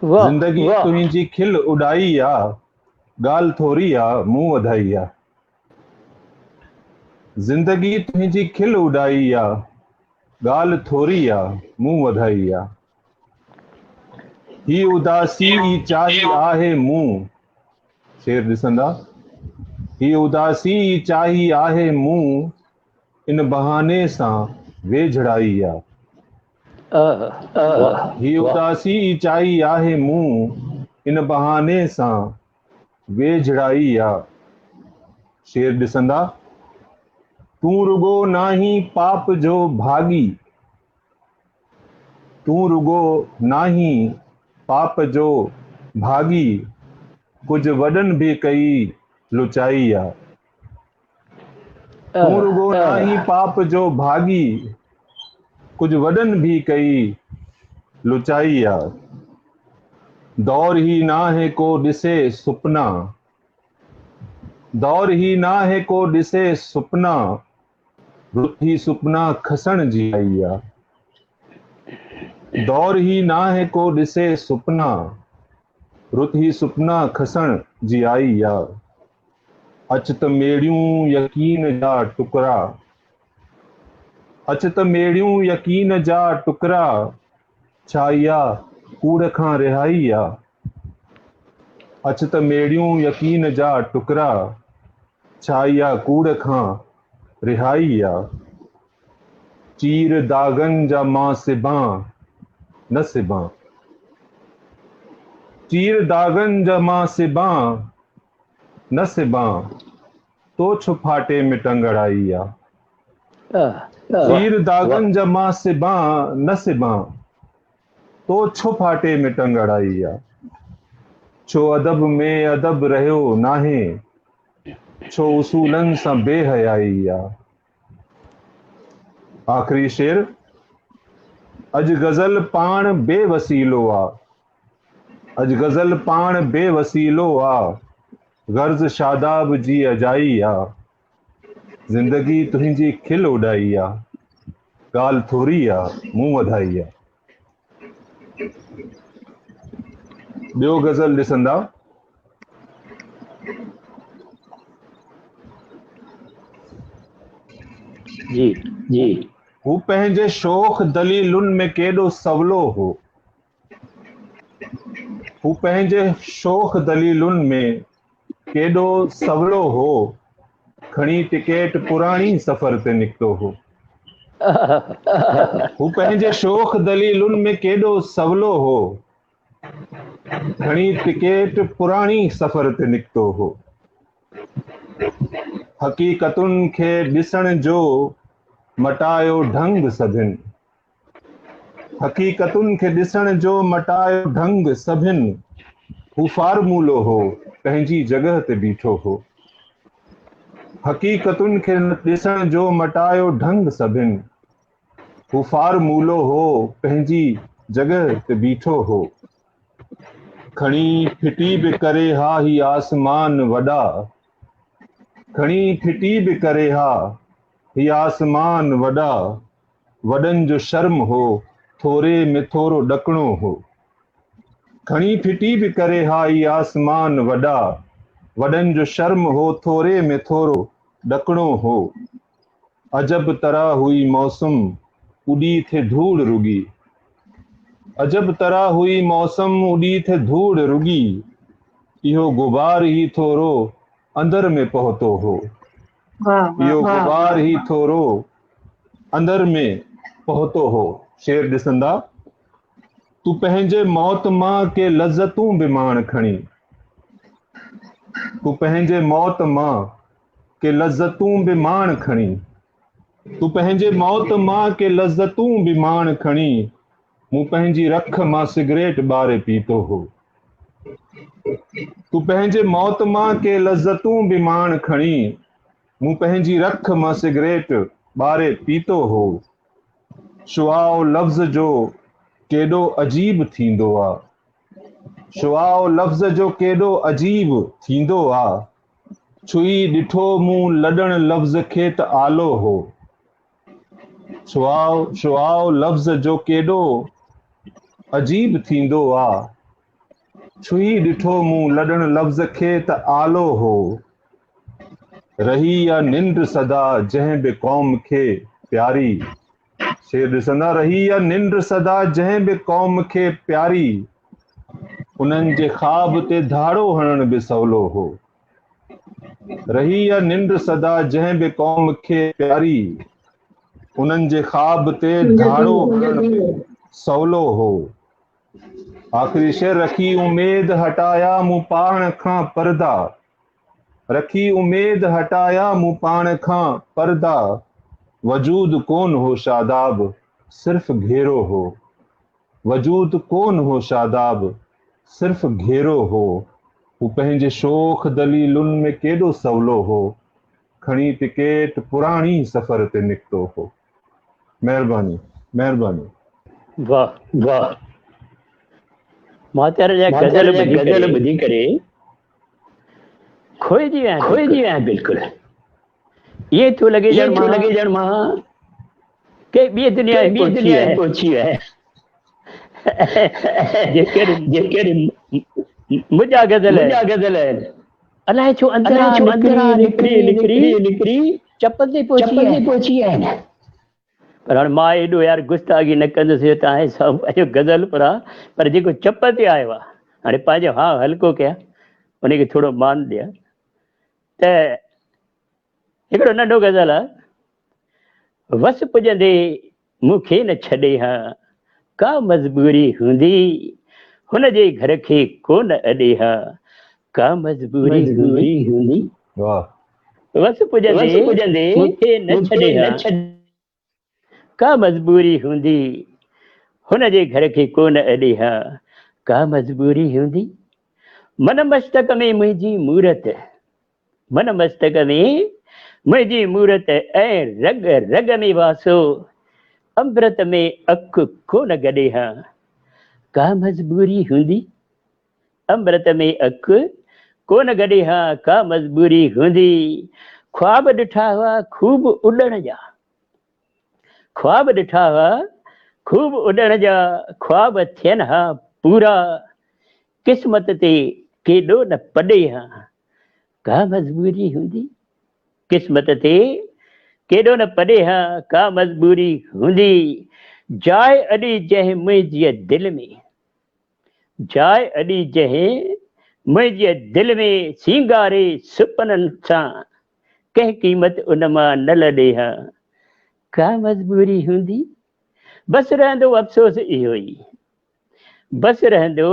D: ज़िंदगी तुंहिंजी खिल उॾाई आहे, ॻाल्हि थोरी आहे मूं वधाई आहे। ज़िंदगी तुंहिंजी खिल उॾाई आहे, ॻाल्हि थोरी आहे मूं वधाई आहे। ही उदासी ई चाही आहे मूं। शेर ॾिसंदा, ही उदासी चाही आहे मूं इन बहाने सां वेझड़ाई आ। ही उदासी चाही आहे मूं इन बहाने सां वेझड़ाई आ। शेर ॾिसंदा, तूं रुगो नाही पाप जो भागी, तूं रुगो नाही पाप जो भागी, कुछ वॾनि भी कई लुचाई आ। तूं रुगो नाही पाप जो भागी, कुछ वॾनि भी कई लुचाई आ। दौर ही ना है को ॾिसे सुपना, दौर ही ना है को ॾिसे सुपना, रुत ही सुपना खसण जी आई आ। दौर ही ना है को ॾिसे सुपना, रुत ही सुपना खसण जी आई आ। अच त मेड़ियूं यकीन जा टुकड़ा, अच त मेड़ियूं यकीन जा टुकड़ा, छा इहा कूड़ खां रिहाई आ। अच त मेड़ियूं यकीन जा टुकड़ा, छा इहा कूड़ खां रिहाई आ। चीर दागन जा मां सिबां न सिबां, चीर दागन जा मां सिबां न सिबां, तो छो फाटे में टंगड़ाई आ। चीर दागन जा मां सिबां न सिबां, तो छो फाटे में टंगड़ाई आ। छो अदब में अदब रहियो नाहे, छो उसूलन सां बेहयाई आ। आखिरी शेर, अज गज़ल पाण बेवसीलो आ, अज गज़ल पाण बेवसीलो आ, गर्ज़ शादाब जी अजाई आ। ज़िंदगी तुंहिंजी खिल उॾाई आ, ॻाल्हि थोरी आ मूं वधाई आ। ॿियो गज़ल ॾिसंदा,
A: जी
D: जी, हू पंहिंजे शोख दलीलुनि में केॾो सवलो हो, हू पंहिंजे शोख दलीलुनि में केॾो सवलो हो, खणी टिकेट पुराणी सफ़र ते निकितो हो। हू पंहिंजे शोख दलीलुनि में केॾो सवलो हो, खणी टिकेट पुराणी सफ़र ते निकितो हो। हक़ीक़तुनि खे ॾिसण जो मटायो ढंग सभिनि, हक़ीक़तुनि खे ॾिसण जो मटायो ढंग सभिनि, हू फार्मूलो हो पंहिंजी जॻह ते बीठो हो। हक़ीक़तुनि खे ॾिसण जो मटायो ढंग सभिनि, हू फार्मूलो हो पंहिंजी जॻह ते बीठो हो। खणी फिटी बि करे हा ही आसमान वॾा, खणी फिटी बि करे हा ही आसमान वॾा, वॾनि जो शर्म हो थोरे में थोरो ॾकणो हो। खणी फिटी बि करे हा ही आसमान वॾा, वॾनि जो शर्म हो थोरे में थोरो ॾकणो हो। अजब तरह हुई मौसम उॾी थे धूड़ रुगी, अजब तरह हुई मौसम उॾी थे धूड़ रुगी, इहो गुबार ही थोरो अंदर में पहुतो हो। इहो गुबार ही थोरो अंदर में पहुतो हो। शेर ॾिसंदा, तूं पंहिंजे मौत मां के लज़तूं बि माण खणी, तूं पंहिंजे मौत मां के लज़तूं बि माण खणी, तूं पंहिंजे मौत मां के लज़तूं बि माण खणी, मूं पंहिंजी रख मां सिगरेट ॿारे पीतो हो। तूं पंहिंजे मौत मां के लज़तूं बि माण खणी, मूं पंहिंजी रख मां सिगरेट ॿारे पीतो हो। शुआओ लफ़्ज़ जो केॾो अजीब थींदो आ, शुआओ लफ़्ज़ जो केॾो अजीब थींदो आ, छुई ॾिठो मूं लॾण लफ़्ज़ खे त आलो हो। शुआओ लफ़्ज़ जो केॾो अजीब थींदो आ, छुई ॾिठो मूं लॾण लफ़्ज़ खे त आलो हो। रही या निंड सदा जंहिं बि क़ौम खे प्यारी, शेर ॾिसंदा, रही या निंड सदा जंहिं बि क़ौम खे प्यारी, उन्हनि जे ख़्वाब ते धाड़ो हणण बि सवलो हो। रही या निंड सदा जंहिं बि क़ौम खे प्यारी, उन्हनि जे ख़्वाब ते धाड़ो हणण सवलो हो। आख़िरी शेर, रखी उमेद हटाया मूं पाण खां पर्दा, रखी उमेद हटाया मूं पाण खां पर्दा, वजूद कोन हो शादाब सिर्फ़ घेरो हो, वजूद कोन हो शादाब सिर्फ़ घेरो हो। हू पंहिंजे शोख दलीलुनि में केॾो सवलो हो, खणी टिकेट पुराणी सफ़र ते निकितो हो। महिरबानी महिरबानी।
A: वाह,
D: वाह।
A: मातर जा
D: मातर जा
A: गज़ल
D: गज़ल
A: ॿुधी
D: ॿुधी करे
A: खोइजी विया आहिनि
D: खोइजी
A: बिल्कुलु।
D: विया बिल्कुलु।
A: ईअं थो लॻे
D: ईअं
A: ॼण
D: थो
A: मां
D: लॻे ॼण मां
A: के ॿिए दुनिया में
D: ॿी
A: पहुची
D: दुनिया
A: वियो
D: में पहुची वियो
A: आहे। जेकर
D: जेकर
A: मुंहिंजा गज़ल
D: मुंहिंजा गज़ल आहिनि,
A: अलाए छो अंदरां
D: अलाए छो
A: निकिरी
D: अंदरां
A: निकिरी निकिरी
D: निकिरी
A: चपल ते पहुची
D: चपल
A: विया
D: ते
A: आहिनि।
D: पहुची विया आहिनि।
A: पर हाणे मां एॾो यार गुस्तागी न कंदुसि, तव्हां सभु अॼु गज़ल पढ़ा, पर जेको चप ते आयो आहे हाणे पंहिंजो हा हल्को कया, उनखे थोरो मान ॾिया। त हिकिड़ो नंढो गज़ल आहे, वस पुॼंदे मूंखे न छॾे हा, का मजबूरी हूंदी हुनजे घर खे कोन अॾे हा, का मजबूरी हूंदी।
D: हूंदी। वाह।
A: वस पुॼंदे
D: वस पुॼंदे
A: मूंखे न छॾे
D: मूंखे
A: हा,
D: न छॾ
A: का मजबूरी हूंदी हुनजे घर खे कोन अॾे हा, का मजबूरी हूंदी। मन मस्तक में मुंहिंजी मूरत, मन मस्तक में मुंहिंजी मूरत ऐं रग रग में वासो, अमृत में अखि कोन गॾे हा, का मजबूरी हूंदी। अमृत में अखि कोन गॾे हा, का मजबूरी हूंदी। ख्वाब ॾिठा हुआ खूब उॾण जा, ख्वाब ॾिठा हुआ खूब उॾण जा, ख्वाब थियनि हा पूरा, क़िस्मत ते केॾो न पॾे हा, का मजबूरी हूंदी। क़िस्मत ते केॾो न पॾे हा, का मजबूरी हूंदी। जाइ अॾी जंहिं मुंहिंजी दिलि में, जाइ अॾी जंहिं मुंहिंजी दिलि में, सींगारे सुपननि सां कंहिं क़ीमत उन मां न लॾे हा, का मजबूरी हूंदी। बसि रहंदो अफ़सोस इहो ई, बसि रहंदो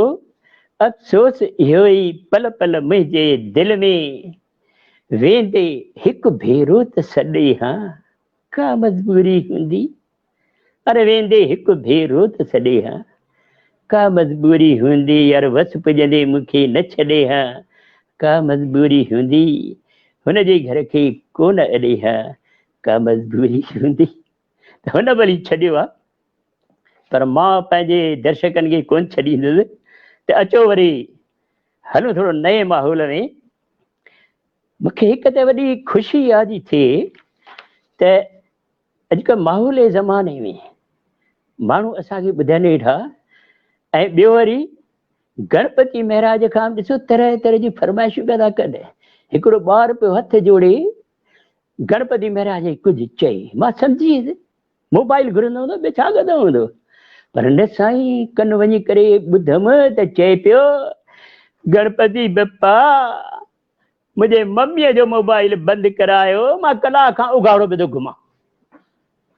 A: अफ़सोस इहो ई, पल पल मुंहिंजे दिलि में, वेंदे हिकु भेरो त सॾे हा, का मजबूरी हूंदी। अरे वेंदे हिकु भेरो त सॾे हा, का मजबूरी हूंदी। यार वस पुॼंदे मूंखे न छॾे हा, का मजबूरी हूंदी। हुनजे घर खे कोन अॾे हा, का मजबूरी हूंदी। त हुन भली छॾियो आहे, पर मां पंहिंजे दर्शकनि खे कोन छॾींदुसि। त अचो वरी हलो थोरो नए माहौल में। मूंखे हिकु त वॾी ख़ुशी आहे थी थिए त अॼुकल्ह माहौल जे ज़माने में माण्हू असांखे ॿुधनि वेठा, ऐं ॿियो वरी गणपति महाराज खां ॾिसो तरह तरह जी फरमाइशूं पिया था कनि। हिकिड़ो ॿार पियो हथ जोड़े गणपति महाराज कुझु चई, मां सम्झी वियुसि मोबाइल घुरंदो हूंदो, ॿियो छा कंदो हूंदो, पर न साईं कन वञी करे ॿुधमि त चए पियो, गणपति बप्पा मुंहिंजे मम्मीअ जो मोबाइल बंदि करायो, मां कलाक खां उघाड़ो पियो थो घुमां।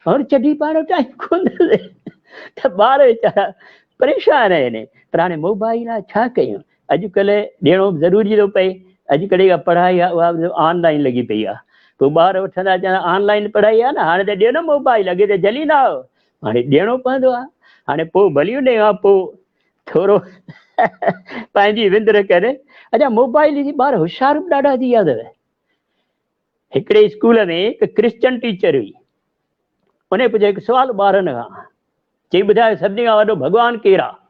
A: और चॾी पाण टाइम कोन त ॿार वीचारा परेशान आहिनि। पर हाणे मोबाइल आहे, छा कयूं, अॼुकल्ह ॾियणो ज़रूरी थो पए। अॼुकल्ह इहा पढ़ाई आहे उहा ऑनलाइन लॻी पई आहे, पोइ ॿार वठंदा चवंदा ऑनलाइन पढ़ाई आहे न, हाणे त ॾियो न मोबाइल, अॻे त जलींदा हुओ, हाणे ॾियणो पवंदो आहे। हाणे पोइ भली उन खां पोइ थोरो पंहिंजी विंदर करे। अच्छा मोबाइल जी ॿार होशियार बि ॾाढा थी विया अथव। हिकिड़े स्कूल में हिकु क्रिश्चन टीचर हुई, उन पुछियो हिकु सुवालु ॿारनि खां, चई ॿुधायो सभिनी खां वॾो भॻवानु केरु आहे।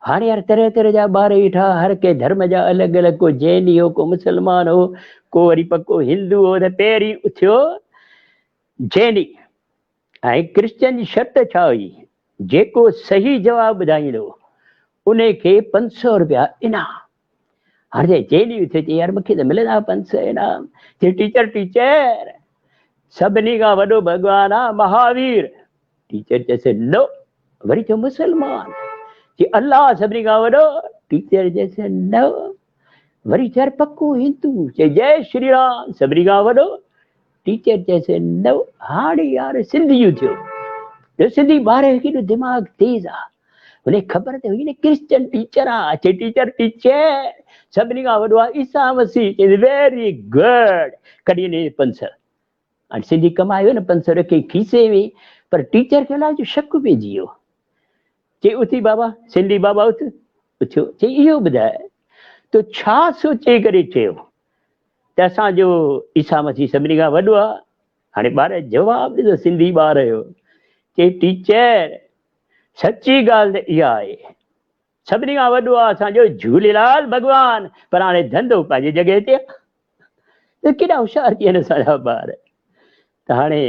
A: हाणे यार तरह तरह जा ॿार वेठा, हर कंहिं धर्म जा अलॻि अलॻि, को जैनी हो, को मुस्लमान हो, को वरी पको हिंदू हो। त पहिरीं उथियो जैनी, ऐं क्रिश्चन जी शर्त छा हुई, जेको सही जवाबु ॿुधाईंदो उन खे 500 रुपया इनाम। हाणे जैनी उथियो, चई यार मूंखे त मिलंदा 500 इनाम। चई टीचर सभिनी खां वॾो भॻवानु आहे महावीर। टीचर चएसि नो। वरी चयो मुस्लमान, कि अल्लाह सभिनी खां वॾो। टीचर चएसि नो। वरी चर पक्को हिंदू चए जय श्री राम सभिनी खां वॾो टीचर चएसि न हाणे यार सिंधी जो थियो तो सिंधी ॿार केॾो दिमाग़ तेज आहे उन्हें ख़बर त हुई न क्रिश्चियन टीचर आहे अचे टीचर टीचर सभिनी खां वॾो आहे ईसा मसीह वेरी गुड कॾहिं ने 500 हाणे सिंधी कमायो न 500 रखे खीसे में पर टीचर खे अलाए जो शक पइजी वियो चई उथी बाबा सिंधी बाबा उथ उथियो चई इहो ॿुधाए तो छा सोचे करे चयो त असांजो ईसा मसीह सभिनी खां वॾो आहे हाणे ॿार जवाबु ॾिनो सिंधी ॿार जो चई टीचर सची ॻाल्हि त इहा आहे सभिनी खां वॾो आहे असांजो झूलेलाल भॻवान पर हाणे धंधो पंहिंजी जॻह ते त केॾा होशियार थी आहिनि असांजा ॿार त हाणे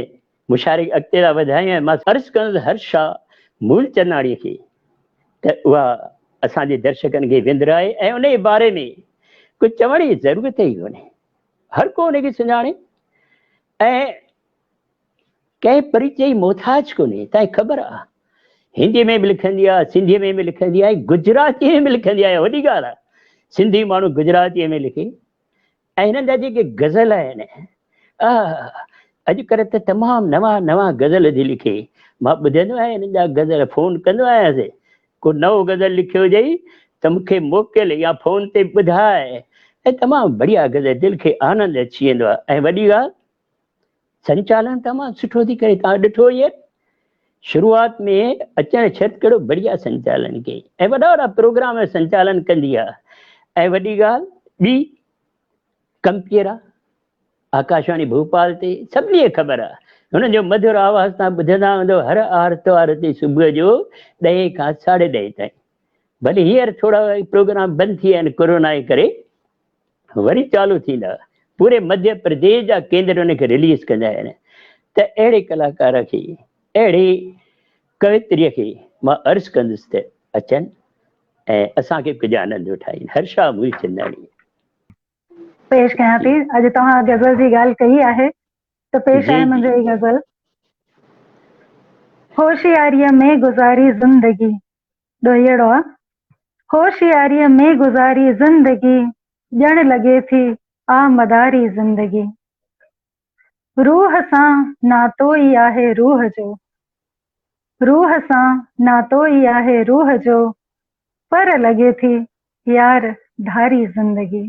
A: मुशारिक अॻिते था वधायूं मां अर्ज़ु कंदुसि हर्षा मूलचंदाणीअ खे त उहा असांजे दर्शकनि खे विंदराए ऐं उन जे बारे में कुझु चवण जी ज़रूरत ई कोन्हे हर को उनखे सुञाणे ऐं कंहिं परिचय जी मोहताज कोन्हे तव्हांखे ख़बर आहे हिंदी में बि लिखंदी आहे सिंधीअ में बि लिखंदी आहे गुजरातीअ में बि लिखंदी आहे वॾी ॻाल्हि आहे सिंधी माण्हू गुजरातीअ में लिखे ऐं हिननि जा जेके गज़ल आहिनि अॼुकल्ह त तमामु नवां गज़ल थी लिखे मां ॿुधंदो आहियां हिननि जा गज़ल फोन कंदो आहियां को नओं गज़ल लिखियो हुजई त मूंखे मोकिल या फोन ते ॿुधाए ऐं तमामु बढ़िया गज़ल दिलि खे आनंद अची वेंदो आहे ऐं वॾी ॻाल्हि संचालन तमामु सुठो थी करे तव्हां ॾिठो ईअं शुरूआत में अचण छत कहिड़ो बढ़िया संचालन कई ऐं वॾा वॾा प्रोग्राम संचालन कंदी आहे ऐं वॾी ॻाल्हि ॿी कंपियर आहे आकाशवाणी भोपाल ते सभिनी खे ख़बर आहे हुननि जो मधुर आवाज़ तव्हां ॿुधंदा हूंदव हर आर्तवार ते सुबुह जो 10 खां 10:30 ताईं भले हींअर थोरा प्रोग्राम बंदि थी विया आहिनि कोरोना जे करे वरी चालू थींदा पूरे मध्य प्रदेश जा केंद्र हुनखे रिलीज़ कंदा आहिनि त अहिड़े कलाकार खे अहिड़ी कवित्रीअ खे मां अर्ज़ु कंदुसि त अचनि ऐं असांखे कुझु आनंद उठाइनि हर्षा मूलचंदाणी
B: पेश कयां थी अॼु तव्हां गज़ल जी ॻाल्हि कई आहे त पेश आहे मुंहिंजो ई गज़ल होशियारीअ में गुज़ारी ज़िंदगी ॾोहीड़ो आहे होशियारीअ में गुज़ारी ज़िंदगी ॼण लॻे थी आमदारी ज़िंदगी रूह सां नातो ई आहे रूह जो रूह सां नातो ई आहे रूह जो पर लॻे थी यार धारी ज़िंदगी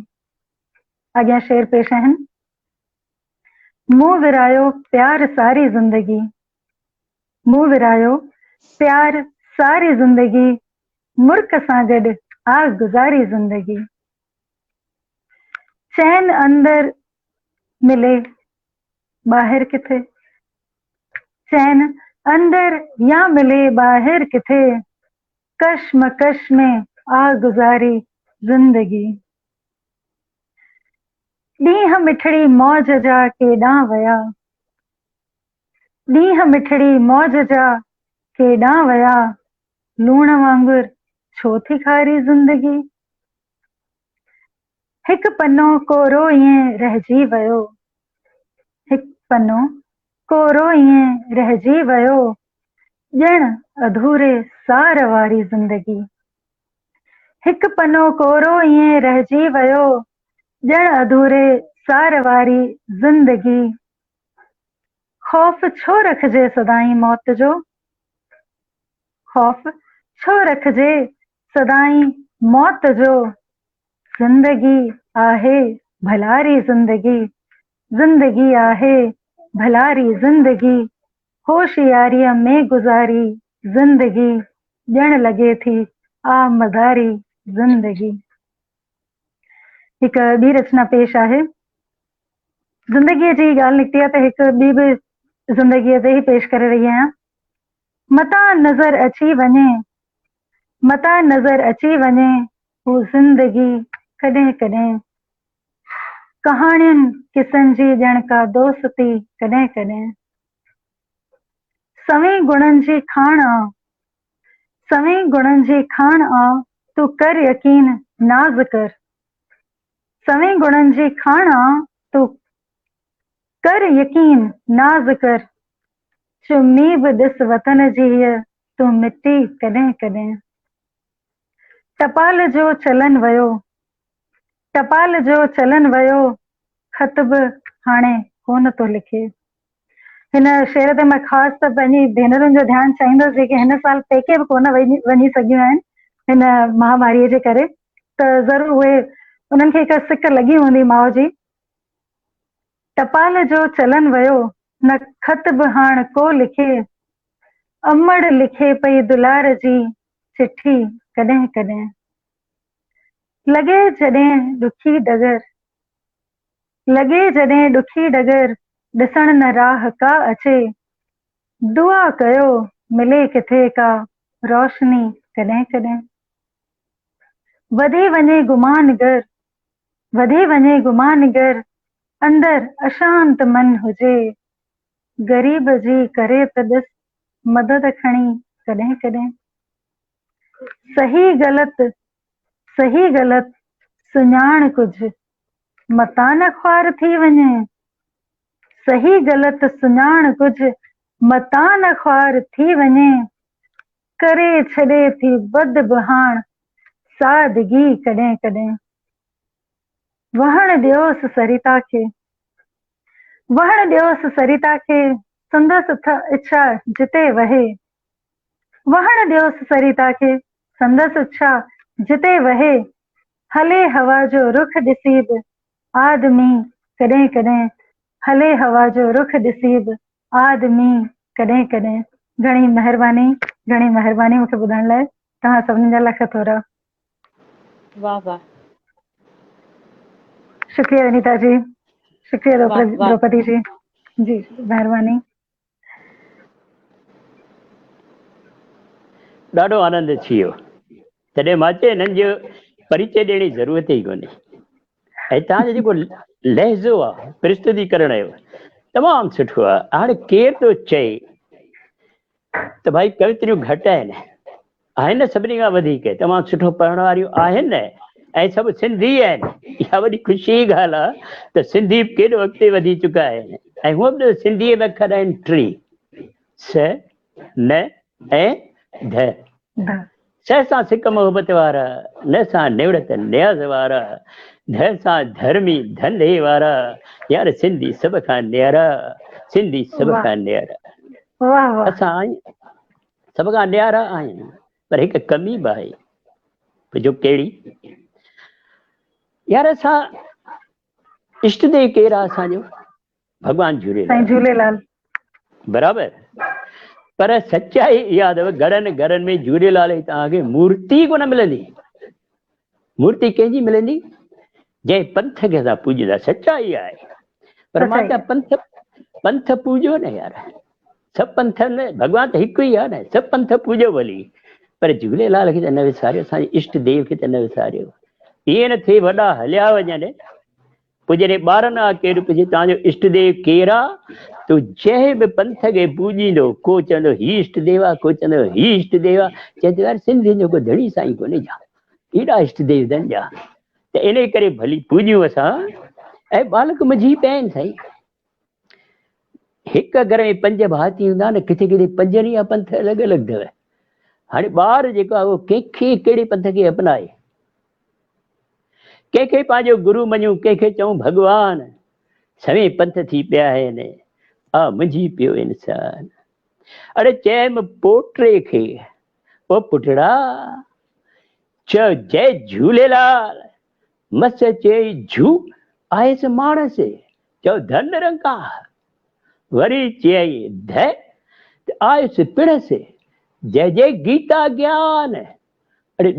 B: अॻियां शेर पेश आहिनि मूं विरायो प्यार सारी ज़िंदगी मूं विरायो प्यार सारी ज़िंदगी मुर्क सां गॾु आ गुज़ारी ज़िंदगी चैन अंदर मिले ॿाहिरि किथे चैन अंदर या मिले ॿाहिरि किथे कश्मकश में आ गुज़ारी ज़िंदगी ॾींहं मिठड़ी मौज जा केॾां वया ॾींहं मिठड़ी मौज जा केॾां वया लूण वांगुरु छो थी खारी ज़िंदगी हिकु पनो कोरो ईअं रहिजी वियो हिकु पनो कोरो ईअं रहिजी वियो ॼण अधूरे सार वारी ज़िंदगी हिकु पनो कोरो ईअं रहिजी वियो ॼण अधूरे सार वारी ज़िंदगी ख़ौफ़ छो रखिजे सदाईं मौत जो ख़ौफ़ छो रखिजे सदाईं मौत जो ज़िंदगी आहे भलारी ज़िंदगी ज़िंदगी आहे भलारी ज़िंदगी होशियारीअ में गुज़ारी ज़िंदगी ॼण लॻे थी आमदारी ज़िंदगी हिकु ॿी रचना पेश आहे ज़िंदगीअ जी ॻाल्हि निकिती आहे त हिकु ॿी बि ज़िंदगीअ ते ई पेश करे रही आहियां मता नज़र अची वञे मता नज़र अची वञे हू ज़िंदगी कॾहिं कॾहिं कहाणियुनि किसनि जी ॼण का दोस्ती कॾहिं कॾहिं सवें गुणनि जी खाण आ सवें गुणनि जी खाण आ तूं कर यकीन नाज़ कर सवें गुणनि जी खाण आ तूं कर यकीन नाज़ कर चुम्मी बि ॾिस वतन जी तूं मिटी कॾहिं कॾहिं टपाल जो चलन वियो टपाल जो चलन वयो ख़त बि हाणे कोन थो लिखे। हिन शेर ते मां ख़ासि त पंहिंजी भेनरुनि जो ध्यानु चाहींदसि जेके हिन साल पेके बि कोन वञी सघियूं आहिनि हिन महामारीअ जे करे, त ज़रूरु उहे उन्हनि खे हिकु सिक लॻी हूंदी माउ जी। टपाल जो चलन वयो न ख़त बि हाण को लिखे, अमड़ लिखे पई दुलार जी चिठी कॾहिं कॾहिं। लॻे जॾहिं ॾुखी डगर, लॻे जॾहिं ॾुखी डगर, ॾिसण न राह का अचे, दुआ कयो मिले किथे का रोशनी कॾहिं कॾहिं। वधी वञे गुमान गर, वधी वञे गुमान गर, अंदर अशांत मन हुजे, गरीब जी करे त ॾिस मदद खणी कॾहिं कॾहिं। सही ग़लत सुञाण कुझ मता न ख्वार थी वञे, सही ग़लत सुञाण कुझ मता न ख्वार थी वञे, करे छॾे थी बद बहाण सादगी कॾहिं कॾहिं। वहण ॾियोसि सरिता खे, वहण ॾियोसि सरिता खे, संदसि इच्छा जिते वहे, वहण ॾियोसि सरिता खे, संदसि इच्छा जिते वहे, हले हवा जो रुख ॾिसी बि आदमी कॾहिं कॾहिं, हले हवा जो रुख ॾिसी बि आदमी कॾहिं कॾहिं। घणी महिरबानी मूंखे ॿुधाइण लाइ। तव्हां सभिनी जा लख थोरा।
E: वाह वाह
B: शुक्रिया विनीता जी, शुक्रिया
E: वाह वाह
B: द्रौपदी जी, जी महिरबानी।
A: ॾाढो आनंद अची वियो। तॾहिं मां चयो हिननि जो परिचय ॾियण जी ज़रूरत ई कोन्हे। ऐं तव्हांजो जेको लहज़ो आहे प्रस्तुतीकरण जो तमामु सुठो आहे। हाणे केरु थो चए त भाई कवित्रियूं घटि आहिनि सभिनी खां वधीक तमामु सुठो पढ़ण वारियूं आहिनि न, ऐं सभु सिंधी आहिनि। इहा वॾी ख़ुशी जी ॻाल्हि आहे त सिंधी बि केॾो अॻिते वधी चुका आहिनि। ऐं हूअं बि सिंधीअ में अखर आहिनि 3, स न ऐं ध। स सां सिक मोहबत वारा, न सां निवड़त न्याज़ वारा, ध सां धर्मी धंधे वारा, यार सिंधी सभ खां न्यारा, सिंधी सभ खां न्यारा। असां सभ खां न्यारा आहियूं, पर हिकु कमी बि आहे। जो कहिड़ी यार, असां इष्ट देव केरु आहे असांजो? भॻवान झूलेलाल बराबरि। पर सच्चाई इहा अथव घरनि घरनि में झूलेलाल जी तव्हांखे मूर्ति कोन मिलंदी। मूर्ति कंहिंजी मिलंदी? जंहिं पंथ खे असां पूॼींदा। सच्चाई आहे। पर मां चवां पंथ पूॼो न यार, सभु पंथ न, भॻवान त हिकु ई आहे न, सभु पंथ पूॼो भली, पर झूलेलाल खे त न विसारियो, असांजे इष्ट देव खे त न विसारियो। ईअं न थिए वॾा हलिया वञनि, पोइ जॾहिं ॿारनि खां केरु पुछे तव्हांजो इष्ट देव केरु आहे, तो जंहिं बि पंथ खे पूॼींदो, को चवंदो ही इष्ट देव आहे, को चवंदो ही इष्ट देव आहे। चवंदो यार सिंधियुनि जो को धणी साईं कोन्हे जा, हेॾा इष्ट देव अथनि जा, त इन करे भली पूॼियूं असां। ऐं बालक मुंझी पिया आहिनि साईं। हिकु घर में 5 भाती हूंदा न, किथे किथे 5 जा पंथ अलॻि अलॻि अथव। हाणे ॿार जेको आहे उहो कंहिंखे कहिड़े पंथ खे अपनाए, कंहिंखे पंहिंजो गुरू मञूं, कंहिंखे चऊं भॻवान। सभई पंथ थी पिया आहिनि। मुंझी पियो इंसान। अरे चयमि पोटे खे, ओ पुटड़ा चयो जय झूलेलाल। मस चई झू आयसि माणस, चयो धन निरंकार। वरी चई ध आयुसि पिणस, जय जय गीता ज्ञान। अरे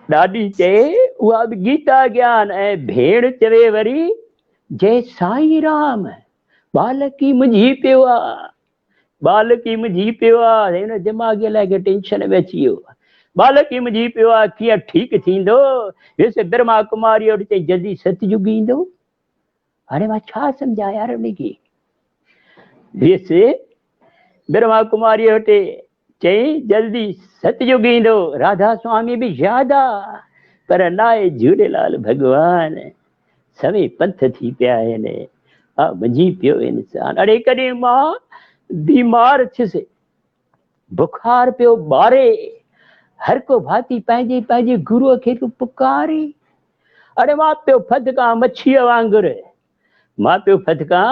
A: ॾाॾी चए उहा बि गीता ज्ञान। ऐं भेण चवे वरी जय साईं राम। बालक ई मुंझी पियो आहे, बालक ई मुंझी पियो आहे। हिन दिमाग़ लाइ टेंशन में अची वियो। बालक ई मुंझी पियो आहे, कीअं ठीकु थींदो? वियुसि ब्रह्मा कुमारी वटि, चई जल्दी सतयुग ईंदो। हाणे मां छा सम्झां यार उनखे? वियुसि ब्रह्मा कुमारी वटि, चई जल्दी सतयुग ईंदो। राधा स्वामी बि यादि आहे, पर नाहे झूलेलाल भॻवान। सभई पंथ थी पिया आहिनि। मुंझी पियो इंसान। अड़े कॾहिं मां बीमार थियुसि, बुखार पियो ॿारे। हर को भांति पंहिंजे पंहिंजे गुरुअ खे तूं पुकारे। अरे मां पियो फदका मच्छीअ वांगुरु, मां पियो फदका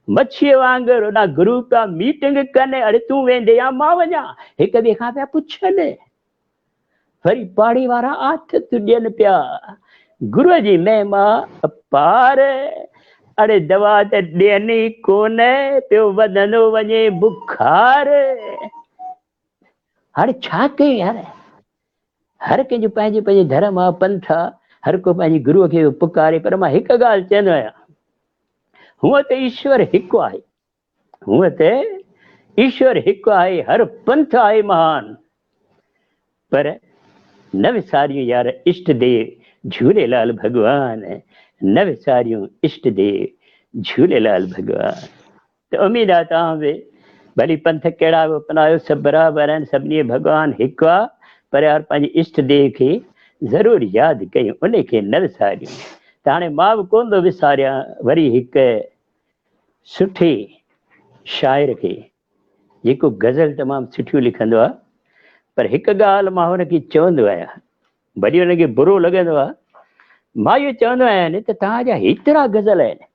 A: मच्छीअ वांगुरु उन गुरू पिया मीटिंग कनि। अरे तूं वेंदे या मां वञा, हिक ॿिए खां पिया पुछनि। वरी पाड़ी वारा आथ ॾियनि पिया, गुरूअ जी महिमा अपार। अरे दवा त ॾियनि कोन, पियो वधंदो वञे बुखार। हाणे छा कयूं यार, हर कंहिंजो पंहिंजे पंहिंजे धर्म आहे, पंथ आहे, हर को पंहिंजे गुरूअ खे पुकारे। पर मां हिकु ॻाल्हि चवंदो आहियां, हूअं त ईश्वर हिकु आहे, हूअं त ईश्वर हिकु आहे, हर पंथ आहे महान, पर न विसारियूं यार इष्ट देव झूलेलाल भॻवान, न विसारियूं इष्ट देव झूलेलाल भॻवान। त उमेद आहे तव्हां बि भली पंथ कहिड़ा बि अपनायो, सभु बराबरि आहिनि, सभिनी भॻवान हिकु आहे, पर यार पंहिंजे इष्ट देव खे ज़रूरु यादि कयूं, उन खे न विसारियूं। त हाणे मां बि कोन थो विसारियां वरी हिकु सुठे शाइर खे, जेको गज़ल तमामु सुठियूं लिखंदो आहे। पर हिकु ॻाल्हि मां हुनखे चवंदो आहियां, भली हुनखे बुरो लॻंदो आहे, मां इहो चवंदो आहियां त तव्हांजा हेतिरा गज़ल आहिनि,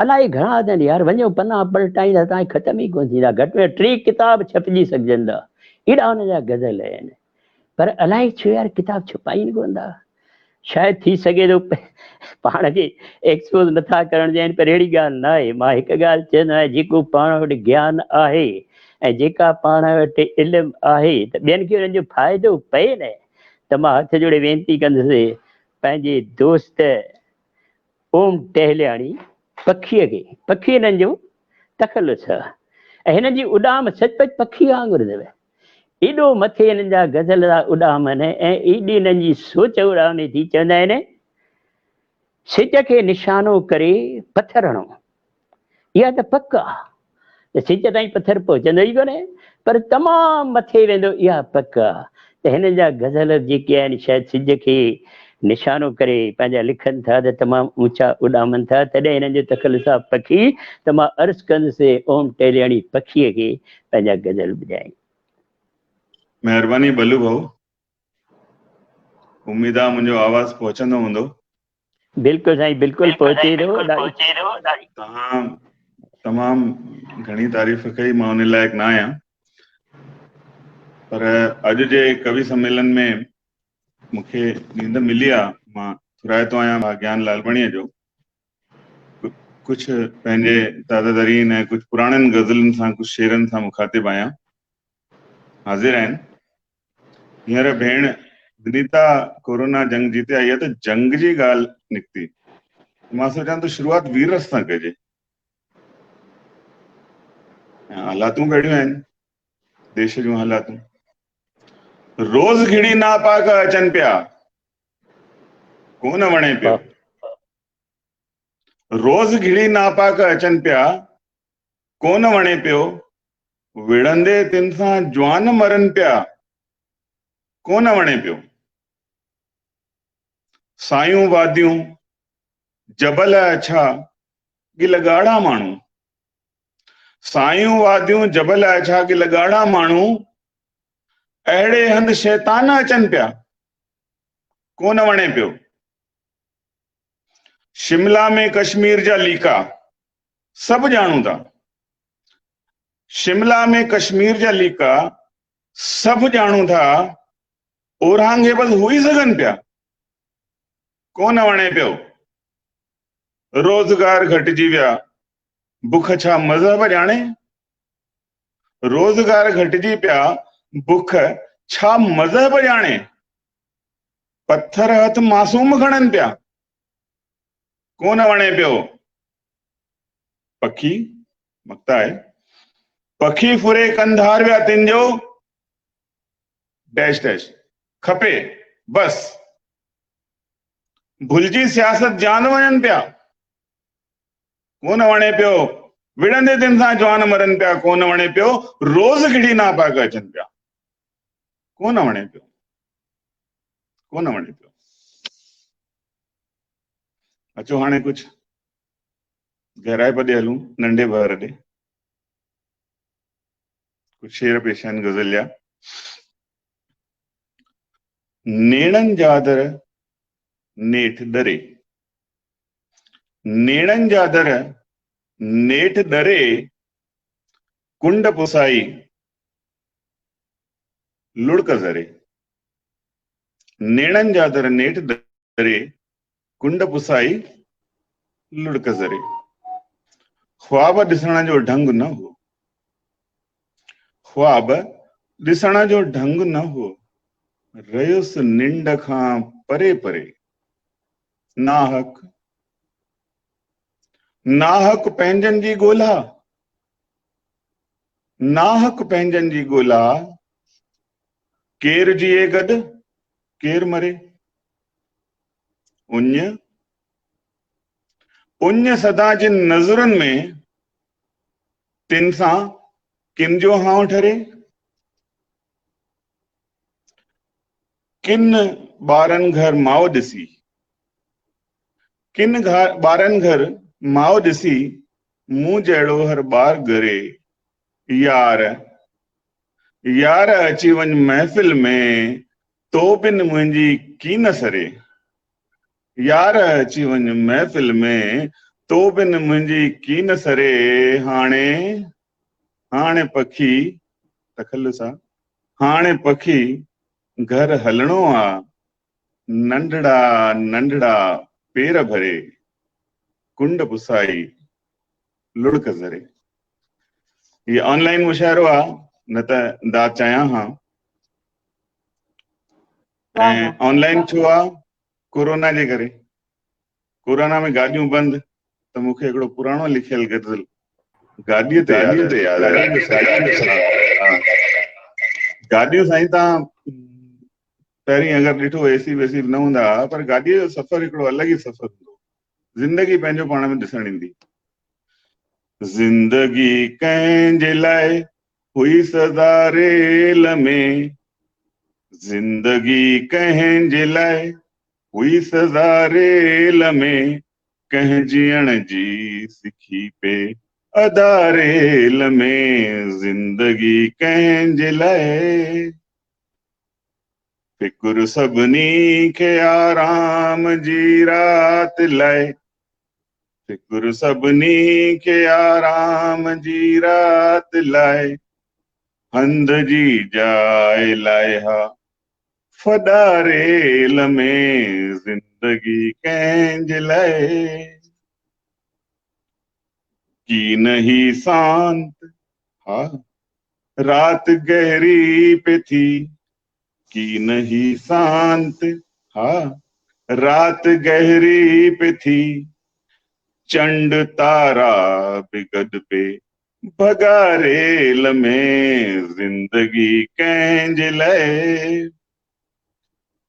A: अलाए घणा अथनि यार, वञो पना पलटाईंदा तव्हांखे ख़तम ई कोन थींदा, घटि में 3 किताब छपिजी सघजनि था, एॾा हुनजा गज़ल आहिनि। पर अलाए छो यार किताब छपाइनि कोन था, शायदि थी सघे थो पाण खे एक्सपोज़ नथा करणु ॾियनि, पर अहिड़ी ॻाल्हि न आहे। मां हिकु ॻाल्हि चवंदो आहियां, जेको पाण वटि ज्ञान आहे ऐं जेका पाण वटि इल्मु आहे, त ॿियनि खे हुननि जो फ़ाइदो पए न। त मां हथ जोड़े वेनिती कंदुसि पंहिंजे दोस्त ओम टहलियाणी पखीअ खे, पखी हिननि जो तख़ल्लुस आहे ऐं हिननि जी उॾाम सचपच पखी वांगुरु अथव। एॾो मथे हिननि जा गज़ल जा उॾाम आहिनि ऐं एॾी हिननि जी सोच उॾामे थी। चवंदा आहिनि सिज खे निशानो करे पथर हणो, इहा त पक आहे, सिज ताईं पथर पहुचंदो ई कोन्हे, पर तमामु मथे वेंदो, इहा पक आहे। त हिननि जा गज़ल जेके आहिनि शायदि सिज खे निशानो करे पंहिंजा लिखनि था, त तमामु ऊचा उॾामनि था, तॾहिं हिननि जो तख़ल्लुस आहे पखी। त मां अर्ज़ु कंदुसि ओम टहलियाणी पखीअ खे पंहिंजा गज़ल ॿुधाई।
F: महिरबानी बलू भाऊ, उम्मीद आहे मुंहिंजो आवाज़ पहुचंदो हूंदो।
A: बिल्कुलु साईं, बिल्कुलु पहुचे थो।
F: तव्हां तमामु घणी तारीफ़ कई, मां उन लाइक़ु न आहियां, पर अॼु जे कवि सम्मेलन में मूंखे नींद मिली आहे। मां थुराए थो आहियां ज्ञान लालवाणीअ जो, कुझु पंहिंजे ताज़ादरीन ऐं कुझु पुराणनि गज़लनि सां, कुझु शेरनि सां मुखातिब आहियां। हाज़िर आहिनि। हींअर भेण विनीता कोरोना जंग जीते आई आहे, त जंग जी ॻाल्हि निकिती, मां सोचां थो शुरूआत वीरस सां कजे। हालातूं कहिड़ियूं आहिनि देश जूं हालातूं, रोज़ घिड़ी नापाक अचनि पिया, कोन वणे पियो। रोज़ घिड़ी नापाक अचनि पिया, कोन वणे पियो। विढ़ंदे तिन सां जवान मरनि पिया, कोन वणे पियो। सायूं वादियूं जबल अछा गिल ॻाढ़ा माण्हू, सायूं वादियूं जबल अछा गिल ॻाढ़ा माण्हू, अहिड़े हंधि शैतान अचनि पिया, कोन वणे पियो। शिमला में कश्मीर जा लीका सभु ॼाणूं था, शिमला में कश्मीर जा लीका सभु ॼाणूं था, ओरांगे बस हुई सघनि पिया, कोन वणे पियो। रोज़गार घटिजी विया, बुख छा मज़हब ॼाणे, रोज़गार घटिजी पिया, बुख छा मज़हब ॼाणे। पत्थर हथ मासूम खणनि पिया, कोन वणे पियो। पखी मक्ता है, पखी फुरे कंधार विया तिन जो डैश डैश खपे बस, भुलिजी सियासत जान वञनि पिया, कोन वणे पियो। विढ़ंदे दिन सां जवान मरनि पिया, कोन वणे पियो। रोज़ घिड़ी नापाक अचनि पिया, कोन वणे पियो, कोन वणे पियो। अचो हाणे कुझु गहराई पॾे हलूं, नंढे ॿार ॾे। कुझु शेर पेश आहिनि गज़ल जा। नेणन जादर नेठ दरे, नेणन जादर नेठ दरे, कुंड पुसाई लुढ़क जरे। नेणन जादर नेठ दरे, कुंड पुसाई लुढ़क जरे। ख्वाब ॾिसण जो ढंग न हो, ख्वाब ॾिसण जो ढंग न हो, रयुसि निंड खां परे परे। नाहक नाहक पंहिंजनि जी ॻोल्हा, नाहक पंहिंजनि जी ॻोल्हा, केर जिए गॾु केर मरे। उञ उञ सदा जिन नज़रुनि में, तिन सां किन जो हाउ ठरे। किन ॿारनि घर माउ ॾिसी, किन ॿारनि घर माउ ॾिसी, मूं जहिड़ो हर ॿार ॻरे। यार यार अची वञ महफ़िल में, तो बिन मुंहिंजी कीन सरे। यार अची वञ महफ़िल में, तो बिन मुंहिंजी कीन सरे। हाणे हाणे पखी तखल्लुस आ, हाणे पखी घर हलणो आ, नंढड़ा नंढड़ा पेर भरे, कुंड पुसाई लुढ़क जरे। ये ऑनलाइन मुशाइरो आ, न त दाद चाहियां हां।
E: वाह
F: ऐं
E: वाह
F: ऑनलाइन छो आ? कोरोना जे करे। कोरोना में गाॾियूं बंदि, त मूंखे हिकिड़ो पुराणो लिखियल गज़ल गाॾीअ ते यादि आहे। गाॾियूं साईं तव्हां पहिरीं अगरि ॾिठो एसी वेसी न हूंदा, पर गाॾीअ जो सफ़र हिकिड़ो अलॻि ई सफ़र हूंदो, ज़िंदगी पंहिंजो पाण में ॾिसण ईंदी। ज़िंदगी कंहिंजे लाइ हुई सदा रेल में, ज़िंदगी कंहिंजे लाइ हुई सदा रेल में, कंहिं जीअण जी सिखी पे अदा रेल में। ज़िंदगी कंहिंजे लाइ, फिकुर सभिनी खे आराम जी रात लाइ, फिकुर सभिनी खे आराम जी रात लाइ, हंध जी जाइ लाइ हा फदा रेल में। ज़िंदगी कंहिंजे लाइ, की नहीं शांत हा रात गहरी पे थी, की नहीं शांत हा रात गहरी पे थी, चंड तारा बिगद पे भगा रेल में। ज़िंदगी कंहिंजे लाइ,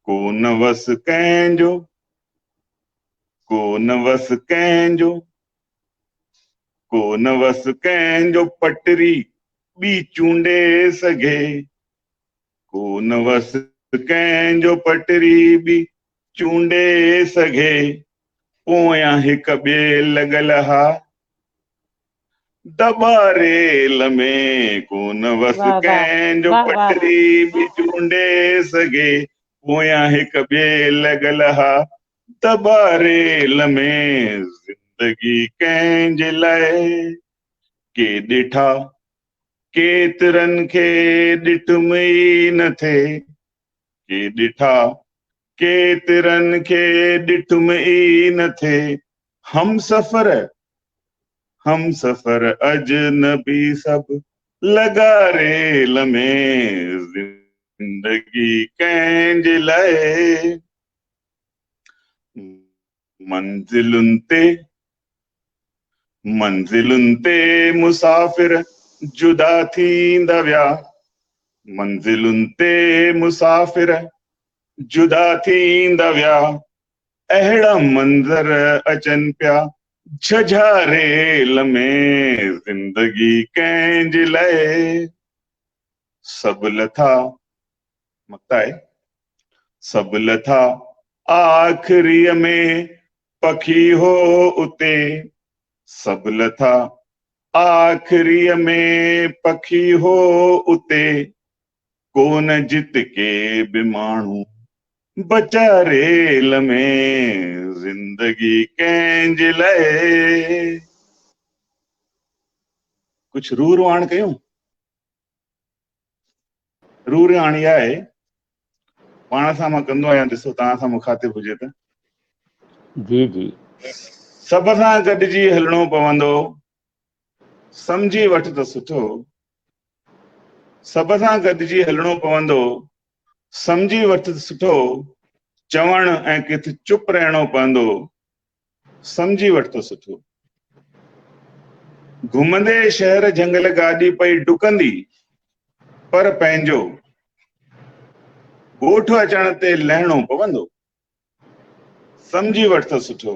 F: को न वस कंहिंजो, को न वस कंहिंजो, को न वस कंहिंजो पटरी ॿी चूंडे सघे। को न वस कंहिंजो पटरी ॿी चूंडे सघे, पोयां हिक ॿिए लॻल हा दॿा रेल में। को न वस
E: वाह वाह
F: कंहिंजो
E: वाह वाह
F: पटरी ॿी चूंडे सघे, पोयां हिक ॿिए लॻल हा दॿा रेल में। ज़िंदगी कंहिंजे लाइ, के ॾिठा केतिरनि खे ॾिठुम ई न थे, के ॾिठा केतिरनि खे ॾिठुम ई न थे। हम सफ़र अजनबी सभु लॻा रेल में। ज़िंदगी कंहिंजे लाइ, मंज़िलुनि ते मुसाफ़िर जुदा थींदा विया, मंज़िलुनि ते मुसाफ़िर जुदा थींदा विया, अहिड़ा मंज़र अचनि पिया झझा रेल में। ज़िंदगी कंहिंजे लाइ, सभु लथा मक्ताए, सभु लथा आख़िरीअ में पखी हो उते, सभु लथा आख़िरीअ में पखी हो उते, कोन जित के बि माण्हू बचा रेल में जिंदगी कंहिंज लाइ। कुछ रूह रुहाण कयूं। रूह रुहाण इहा आहे, पाण सां मां कंदो आहियां, ॾिसो तव्हां सां मुखातिब हुजे त
A: जी जी
F: सभ सां गॾिजी हलणो पवंदो, सम्झी वठ त सुठो। सभ सां गॾिजी हलणो पवंदो, सम्झी वठ त सुठो। चवण ऐं किथे चुप रहणो पवंदो, सम्झी वठ त सुठो। घुमंदे शहर जंगल गाॾी पई डुकंदी, पर पंहिंजो ॻोठ अचण ते लहिणो पवंदो, सम्झी वठ त सुठो।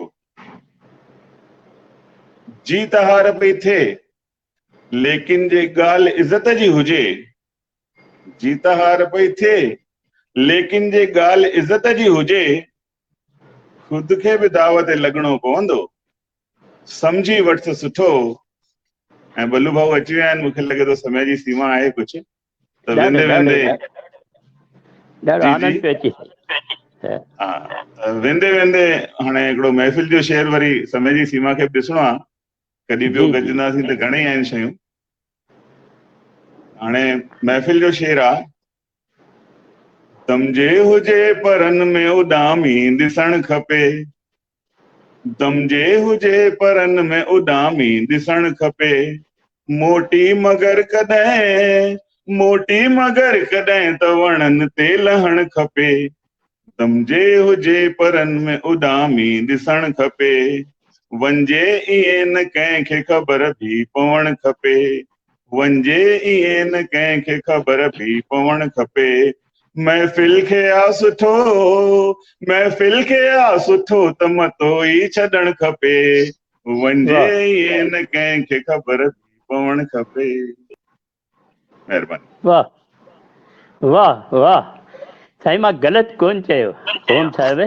F: जीत हार पई थिए, लेकिन जे ॻाल्हि इज़त जी हुजे, जीत हार पई थिए, लेकिन जे ॻाल्हि इज़त जी हुजे, ख़ुद खे बि दाव ते लॻणो पवंदो, सम्झी वठ त सुठो। ऐं बल्लू भाऊ अची विया आहिनि, मूंखे लॻे थो समय जी सीमा आहे कुझु, त
A: ॾाढो
F: वेंदे
A: ॾाढो
F: वेंदे
A: ॾाढो
F: जी जी
A: आनंद पियो अचे। हा,
F: हा, त वेंदे वेंदे हाणे हिकिड़ो महफ़िल जो शेर वरी समय जी सीमा खे बि ॾिसणो आहे, कॾहिं ॿियो
A: जी जी
F: गॾिजंदासीं त घणेई आहिनि शयूं। हाणे महफ़िल जो शेर आहे, दमजे हुजे परनि में उॾामी ॾिसणु खपे, दमजे हुजे परनि में उॾामी ॾिसणु खपे। मोटी मगर कॾहिं, मोटी मगर कॾहिं त वणनि ते लहणु खपे। दमजे हुजे परनि में उॾामी ॾिसणु खपे, वंजे ईअं न कंहिंखे ख़बर बि पवणु खपे, वंजे ईअं न कंहिंखे ख़बर बि पवणु खपे। महफ़िल खे आ सुठो, महफ़िल खे आ सुठो त मतो ई छॾणु खपे, वंजे
A: वाह
F: ईअं न कंहिंखे ख़बर बि पवणु खपे। महिरबानी।
A: वाह वाह वाह, साईं मां ग़लति कोन चयो। ओम साहिब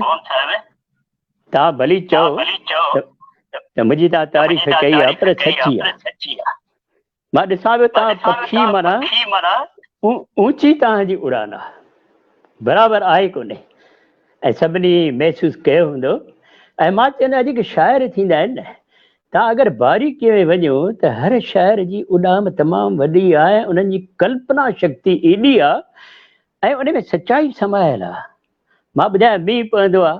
A: तव्हां भली चओ त मुंहिंजी तव्हां तारीफ़ कई आहे, पर सची आहे। मां ॾिसां पियो तव्हां पखी माना ऊची तव्हांजी उड़ान आहे, बराबरि आहे कोन्हे, ऐं सभिनी महसूसु कयो हूंदो। ऐं मां चवंदो जेके शाइर थींदा आहिनि न, तव्हां अगरि बारीकीअ में वञो त हर शाइर जी उॾाम तमामु वॾी आहे, उन्हनि जी कल्पना शक्ति एॾी आहे ऐं उन में सचाई समायल आहे। मां ॿुधायां मींहुं पवंदो आहे,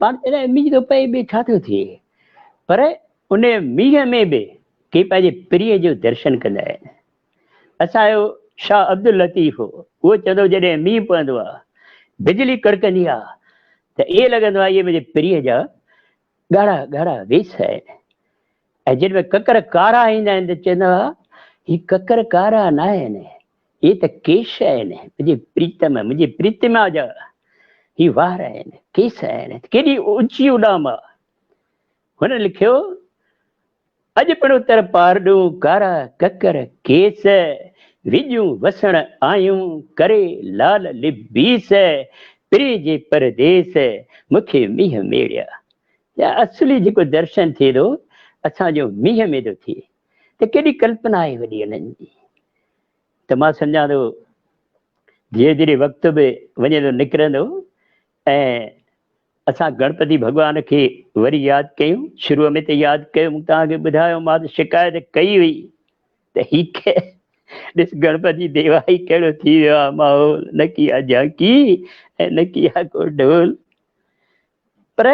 A: पाण चवंदा आहियूं मींहुं थो पए ॿिए छा थो थिए, पर उन मींहं में बि के पंहिंजे प्रिय जो दर्शन कंदा आहिनि। असांजो शाह अब्दुल लतीफ़ हो, उहो चवंदो जॾहिं मींहुं पवंदो आहे, बिजली कड़कंदी आहे, त ईअं लॻंदो आहे इहे मुंहिंजे प्रिय जा ॻाढ़ा ॻाढ़ा वेस आहिनि। ऐं जिन में ककर कारा ईंदा आहिनि त चवंदो आहे ही ककर कारा न आहिनि, इहे त केश आहिनि मुंहिंजे प्रीतम, मुंहिंजे प्रीतिमा जा ही वार आहिनि, केस आहिनि। केॾी ऊची उॾाम आहे। हुन लिखियो, अॼु पिणु तर पारॾूं कारा ककर केस, विॼूं वसण आयूं करे लाल लिबीस, प्रिय जे परदेस मूंखे मींहं मेड़िया। असली जेको दर्शन थिए थो असांजो मींहं में थो थिए, त केॾी कल्पना आहे वॾी उन्हनि जी। त मां सम्झां थो धीरे धीरे वक़्तु बि वञे थो निकिरंदो, ऐं असां गणपति भॻवान खे वरी यादि कयूं। शुरूअ में त यादि कयूं, तव्हांखे ॿुधायो मां त शिकायत कई हुई त ही ॾिस गणपति देवा ई कहिड़ो थी वियो आहे माहौल, न की आहे झांकी ऐं न की आहे को ढोल। पर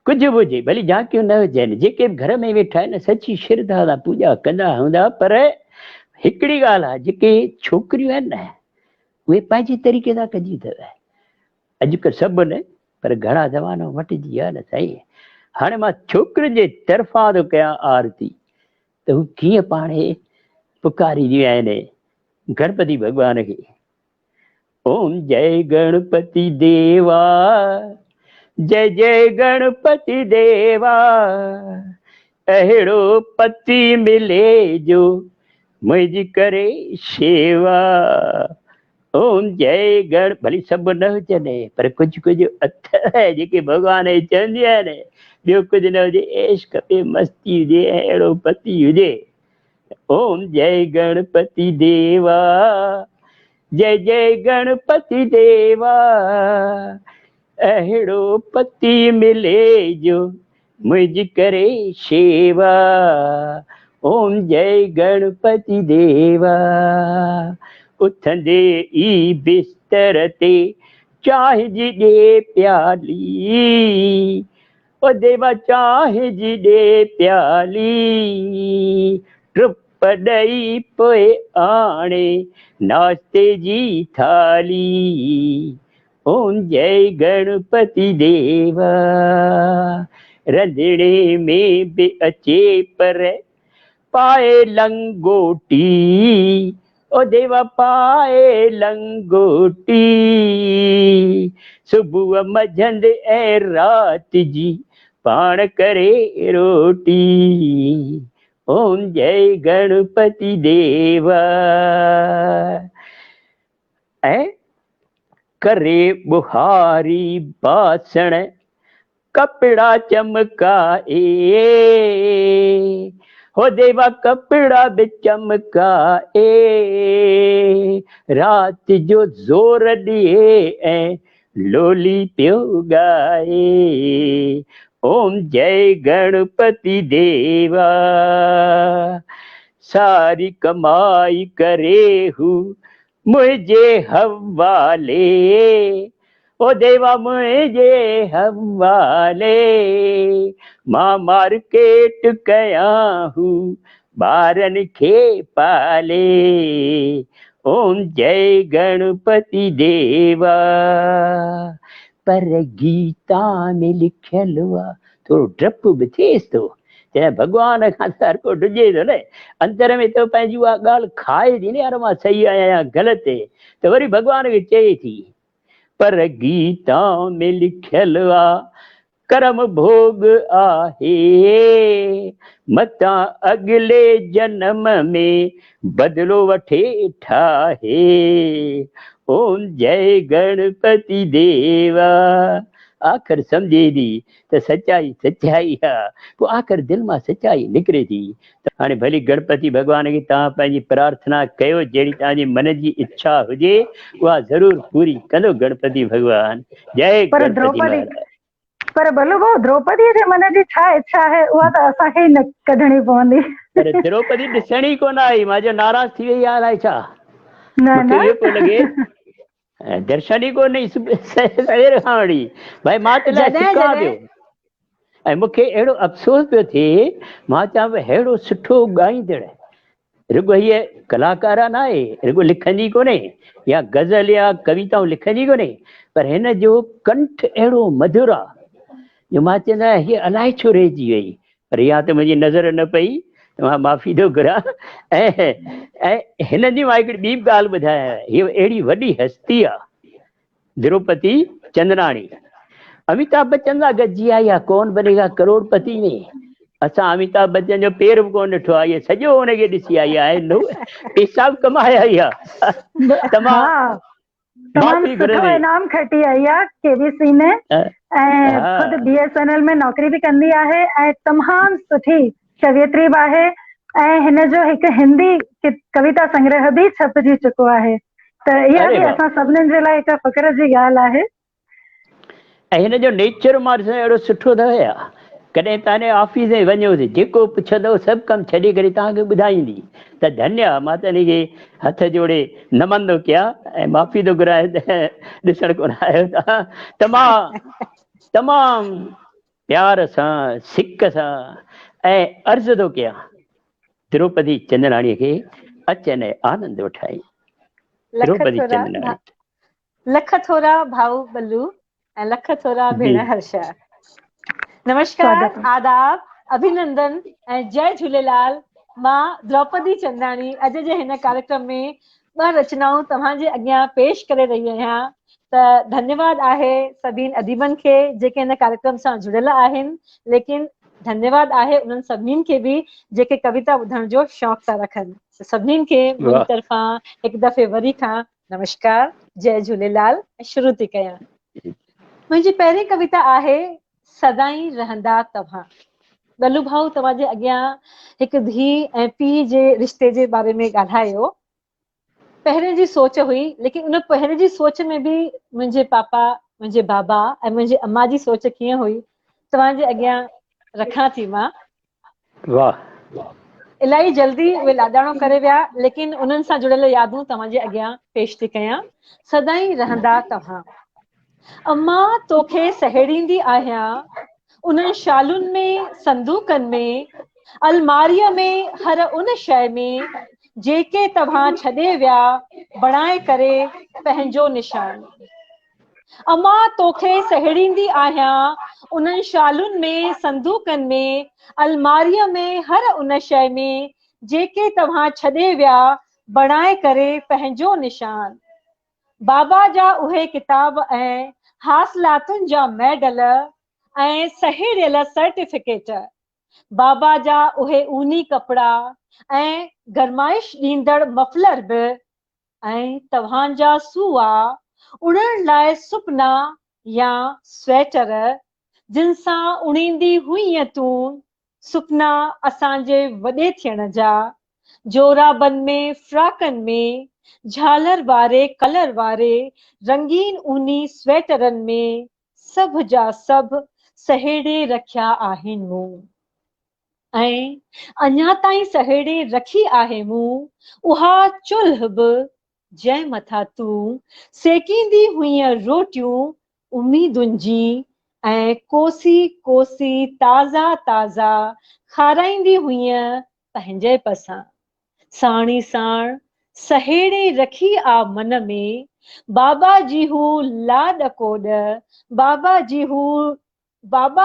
A: कुझु बि हुजे, भली झांकियूं न हुजनि, जेके बि घर में वेठा आहिनि सची श्रद्धा सां पूॼा कंदा हूंदा, पर हिकिड़ी ॻाल्हि आहे, जेके छोकिरियूं आहिनि न उहे पंहिंजे तरीक़े सां कजी अथव। अॼुकल्ह सभु न, पर घणा ज़मानो मटिजी विया न साईं। हाणे मां छोकिरियुनि जे तरफ़ां थो कयां आरती, त हू कीअं पाणे पुकारींदियूं आहिनि गणपति भॻवान खे। ओम जय गणपति देवा, जय जय गणपति देवा, अहिड़ो पति मिले जो मुंहिंजी करे शेवा। ओम जय गण, भली सभु न हुजनि, पर कुझु कुझु अथव जेके भॻवान जी चवंदियूं आहिनि। ॿियो कुझु न हुजे, ऐश खपे, मस्ती हुजे, अहिड़ो पति हुजे। ओम जय गणपति देवा, जय जय गणपति देवा, अहिड़ो पति मिले जो मुझ करे शेवा। ओम जय गणपति देवा। उथंदे ई बिस्तर ते चाहे जी ॾे प्याली, ओ देवा चाहे जी ॾे प्याली। ट्रुप ॾई पोइ आणे नाश्ते जी थाली। ओम जय गणपति देवा। रंधिणे में भी अचे पर पाए लंगोटी, ओ देवा पाए लंगोटी। सुबह मंझंदि ऐं रात जी पाण करे रोटी। ओम जय गणपति देवा। ऐं करे बुहारी बासण कपड़ा चमकाए, हो देवा कपड़ा भी चमकाए। रात जो जोर दिए ऐं लोली पियो गाए। ओम जय गणपति देवा। सारी कमाई करे हूँ मुझे हवाले, ओ देवा मुझे हवाले। मां मार्केट कया हूँ ॿारनि खे पाले। ओम जय गणपति देवा। पर गीता में लिखियल हुआ थोरो डपु बि थिएसि थो। जंहिं भॻवान खां त हर को ॾुजे थो न, अंदर में त पंहिंजी उहा ॻाल्हि खाए थी न, यार मां सही आहियां या ग़लति, त वरी भॻवान खे चए थी। पर गीता में लिखियल आ कर्म भोग आहे, मता अगले जन्म में बदलो वठे ठाहे। ओम जय गणपति देवा। आख़िर सम्झे थी त सच्चाई सच्चाई आहे, पोइ आख़िर दिलि मां सच्चाई निकिरे थी। त हाणे भली गणपति भॻवान खे तव्हां पंहिंजी प्रार्थना कयो, जहिड़ी तव्हांजी मन जी इच्छा हुजे उहा ज़रूर पूरी कंदो गणपति भॻवान। जय
B: पर
A: गणपति
B: द्रौपदी,
A: महाराज।
B: पर भलो भाउ द्रौपदीअ जे मन जी छा इच्छा आहे उहा त असांखे ई न कढणी पवंदी।
A: पर द्रौपदी ॾिसणी कोन आई, मां जो नाराज़ थी वई आहे अलाए छा।
B: न
A: मूंखे इहो पियो लॻे
B: न
A: दर्शन ई कोन ॾिनी सवेर खां वठी, भाई मां त लाइ
E: जॾहिं
A: सिकां
E: जॾहिं
A: पियो। ऐं मूंखे अहिड़ो अफ़सोस पियो थिए, मां चवां पियो अहिड़ो सुठो ॻाईंदड़, रुॻो हीअ कलाकार न आहे, रुॻो लिखंदी कोन्हे या गज़ल या कविताऊं लिखंदी कोन्हे, पर हिन जो कंठ अहिड़ो मधुर आहे जो मां चवंदो आहियां हीअ अलाए छो रहिजी वई। पर इहा त मुंहिंजी नज़र न पई, मां माफ़ी थो घुरां। ऐं हिन जी मां हिकिड़ी ॿी बि ॻाल्हि ॿुधायां, हीअ अहिड़ी वॾी हस्ती आहे द्रौपदी चंद्राणी। अमिताभ बच्चन सां गॾिजी आई आहे कौन बनेगा करोड़पति में। असां अमिताभ बच्चन जो पेर बि कोन ॾिठो आहे, इहे सॼो हुनखे ॾिसी आई आहे, पैसा बि कमाए आई आहे।
B: हा, तमामु सुठो इनाम खटी आई आहे केबीसी में, ऐं खुदि BSNL में नौकरी बि कंदी आहे, ऐं तमामु सुठी कवियत्री बि आहे। ऐं हिन जो हिकु हिंदी कविता संग्रह बि छपजी चुको आहे, त इहा बि असां सभिनीनि जे लाइ हिकु फ़ख्र जी ॻाल्हि आहे।
A: ऐं हिन जो नेचर मां ॾिसां अहिड़ो सुठो अथव या, कॾहिं तव्हां ऑफिस में वञो थी, जेको पुछंदव सभु कमु छॾे करे तव्हांखे ॿुधाईंदी, त धन्य आहे। मां त हिनखे हथ जोड़े नमन थो कयां ऐं माफ़ी थो घुराए ॾिसण कोन आयो तव्हां। तमामु प्यार सां सिक सां ऐं अर्ज़ु थो कयां द्रौपदी चंद्राणीअ खे अचनि आनंद वठाई। द्रौपदी चंद्राणी।
E: लख थोरा भाऊ बल्लू ऐं लख थोरा भेण हर्षा। नमस्कार, आदाब, अभिनंदन ऐं जय झूलेलाल। मां द्रौपदी चंद्राणी अॼु जे हिन कार्यक्रम में 2 रचनाऊं तव्हांजे अॻियां पेश करे रही आहियां। त धन्यवाद आहे सभिनी अदीबनि खे जेके हिन कार्यक्रम सां जुड़ियल आहिनि, लेकिन धन्यवाद आहे उन्हनि सभिनीनि खे बि जेके कविता ॿुधण जो शौक़ु था रखनि। सभिनीनि खे मुंहिंजी तरफ़ां हिकु दफ़े वरी खां नमस्कार, जय झूलेलाल। शुरू थी कयां। मुंहिंजी पहिरीं कविता आहे सदाई रहंदा तव्हां। बल्लू भाऊ तव्हांजे अॻियां हिकु धीउ ऐं पीउ जे रिश्ते जे बारे में ॻाल्हायो। पहिरें जी सोच हुई, लेकिन उन पहिरें जी सोच में बि मुंहिंजे पापा, मुंहिंजे बाबा ऐं मुंहिंजे अम्मा जी सोच कीअं हुई, तव्हांजे अॻियां रखां थी मां।
A: वाह,
E: इलाही जल्दी उहे लाॾाणो करे विया, लेकिन उन्हनि सां जुड़ियल यादूं तव्हांजे अॻियां पेश थी कयां। सदाईं रहंदा तव्हां। अम्मा तोखे सहेड़ींदी आहियां, उन्हनि शालुनि में, संदूकनि में, अलमारीअ में, हर उन शइ में जेके तव्हां छॾे विया, बणाए करे पंहिंजो निशान। अम्मा तोखे सहेड़ींदी आहियां, उन्हनि शालुनि में, संदूकनि में, अलमारीअ में, हर उन शइ में जेके तव्हां छॾे विया, बणाए करे पंहिंजो निशान। बाबा जा उहे किताब ऐं हासिलातुनि जा मेडल ऐं सहेड़ियल सर्टिफिकेट, बाबा जा उहे ऊनी कपड़ा ऐं गरमाइश ॾींदड़ मफलर बि, ऐं तव्हांजा सूआ, उड़ण लाइ सुपना या स्वेटर जिन सां उड़ींदी हुईं तूं, सुपना असांजे वॾे थियण जा, जोराबनि में, फ्राकनि में, झालर वारे कलर वारे रंगीन ऊनी स्वेटरनि में, सभ जा सभ सहेड़े रखिया आहिनि मूं। ऐं अञा ताईं सहेड़े रखी आहे मूं उहा चुल्ह बि, जंहिं मथां तूं सेकींदी हुईं रोटियूं उमीदुनि जी, ऐं कोसी कोसी ताज़ा ताज़ा खाराईंदी हुईं पंहिंजे पसां। साणी साण सहेड़े रखी आ मन में, बाबा जी हू लाॾ कोॾ, बाबा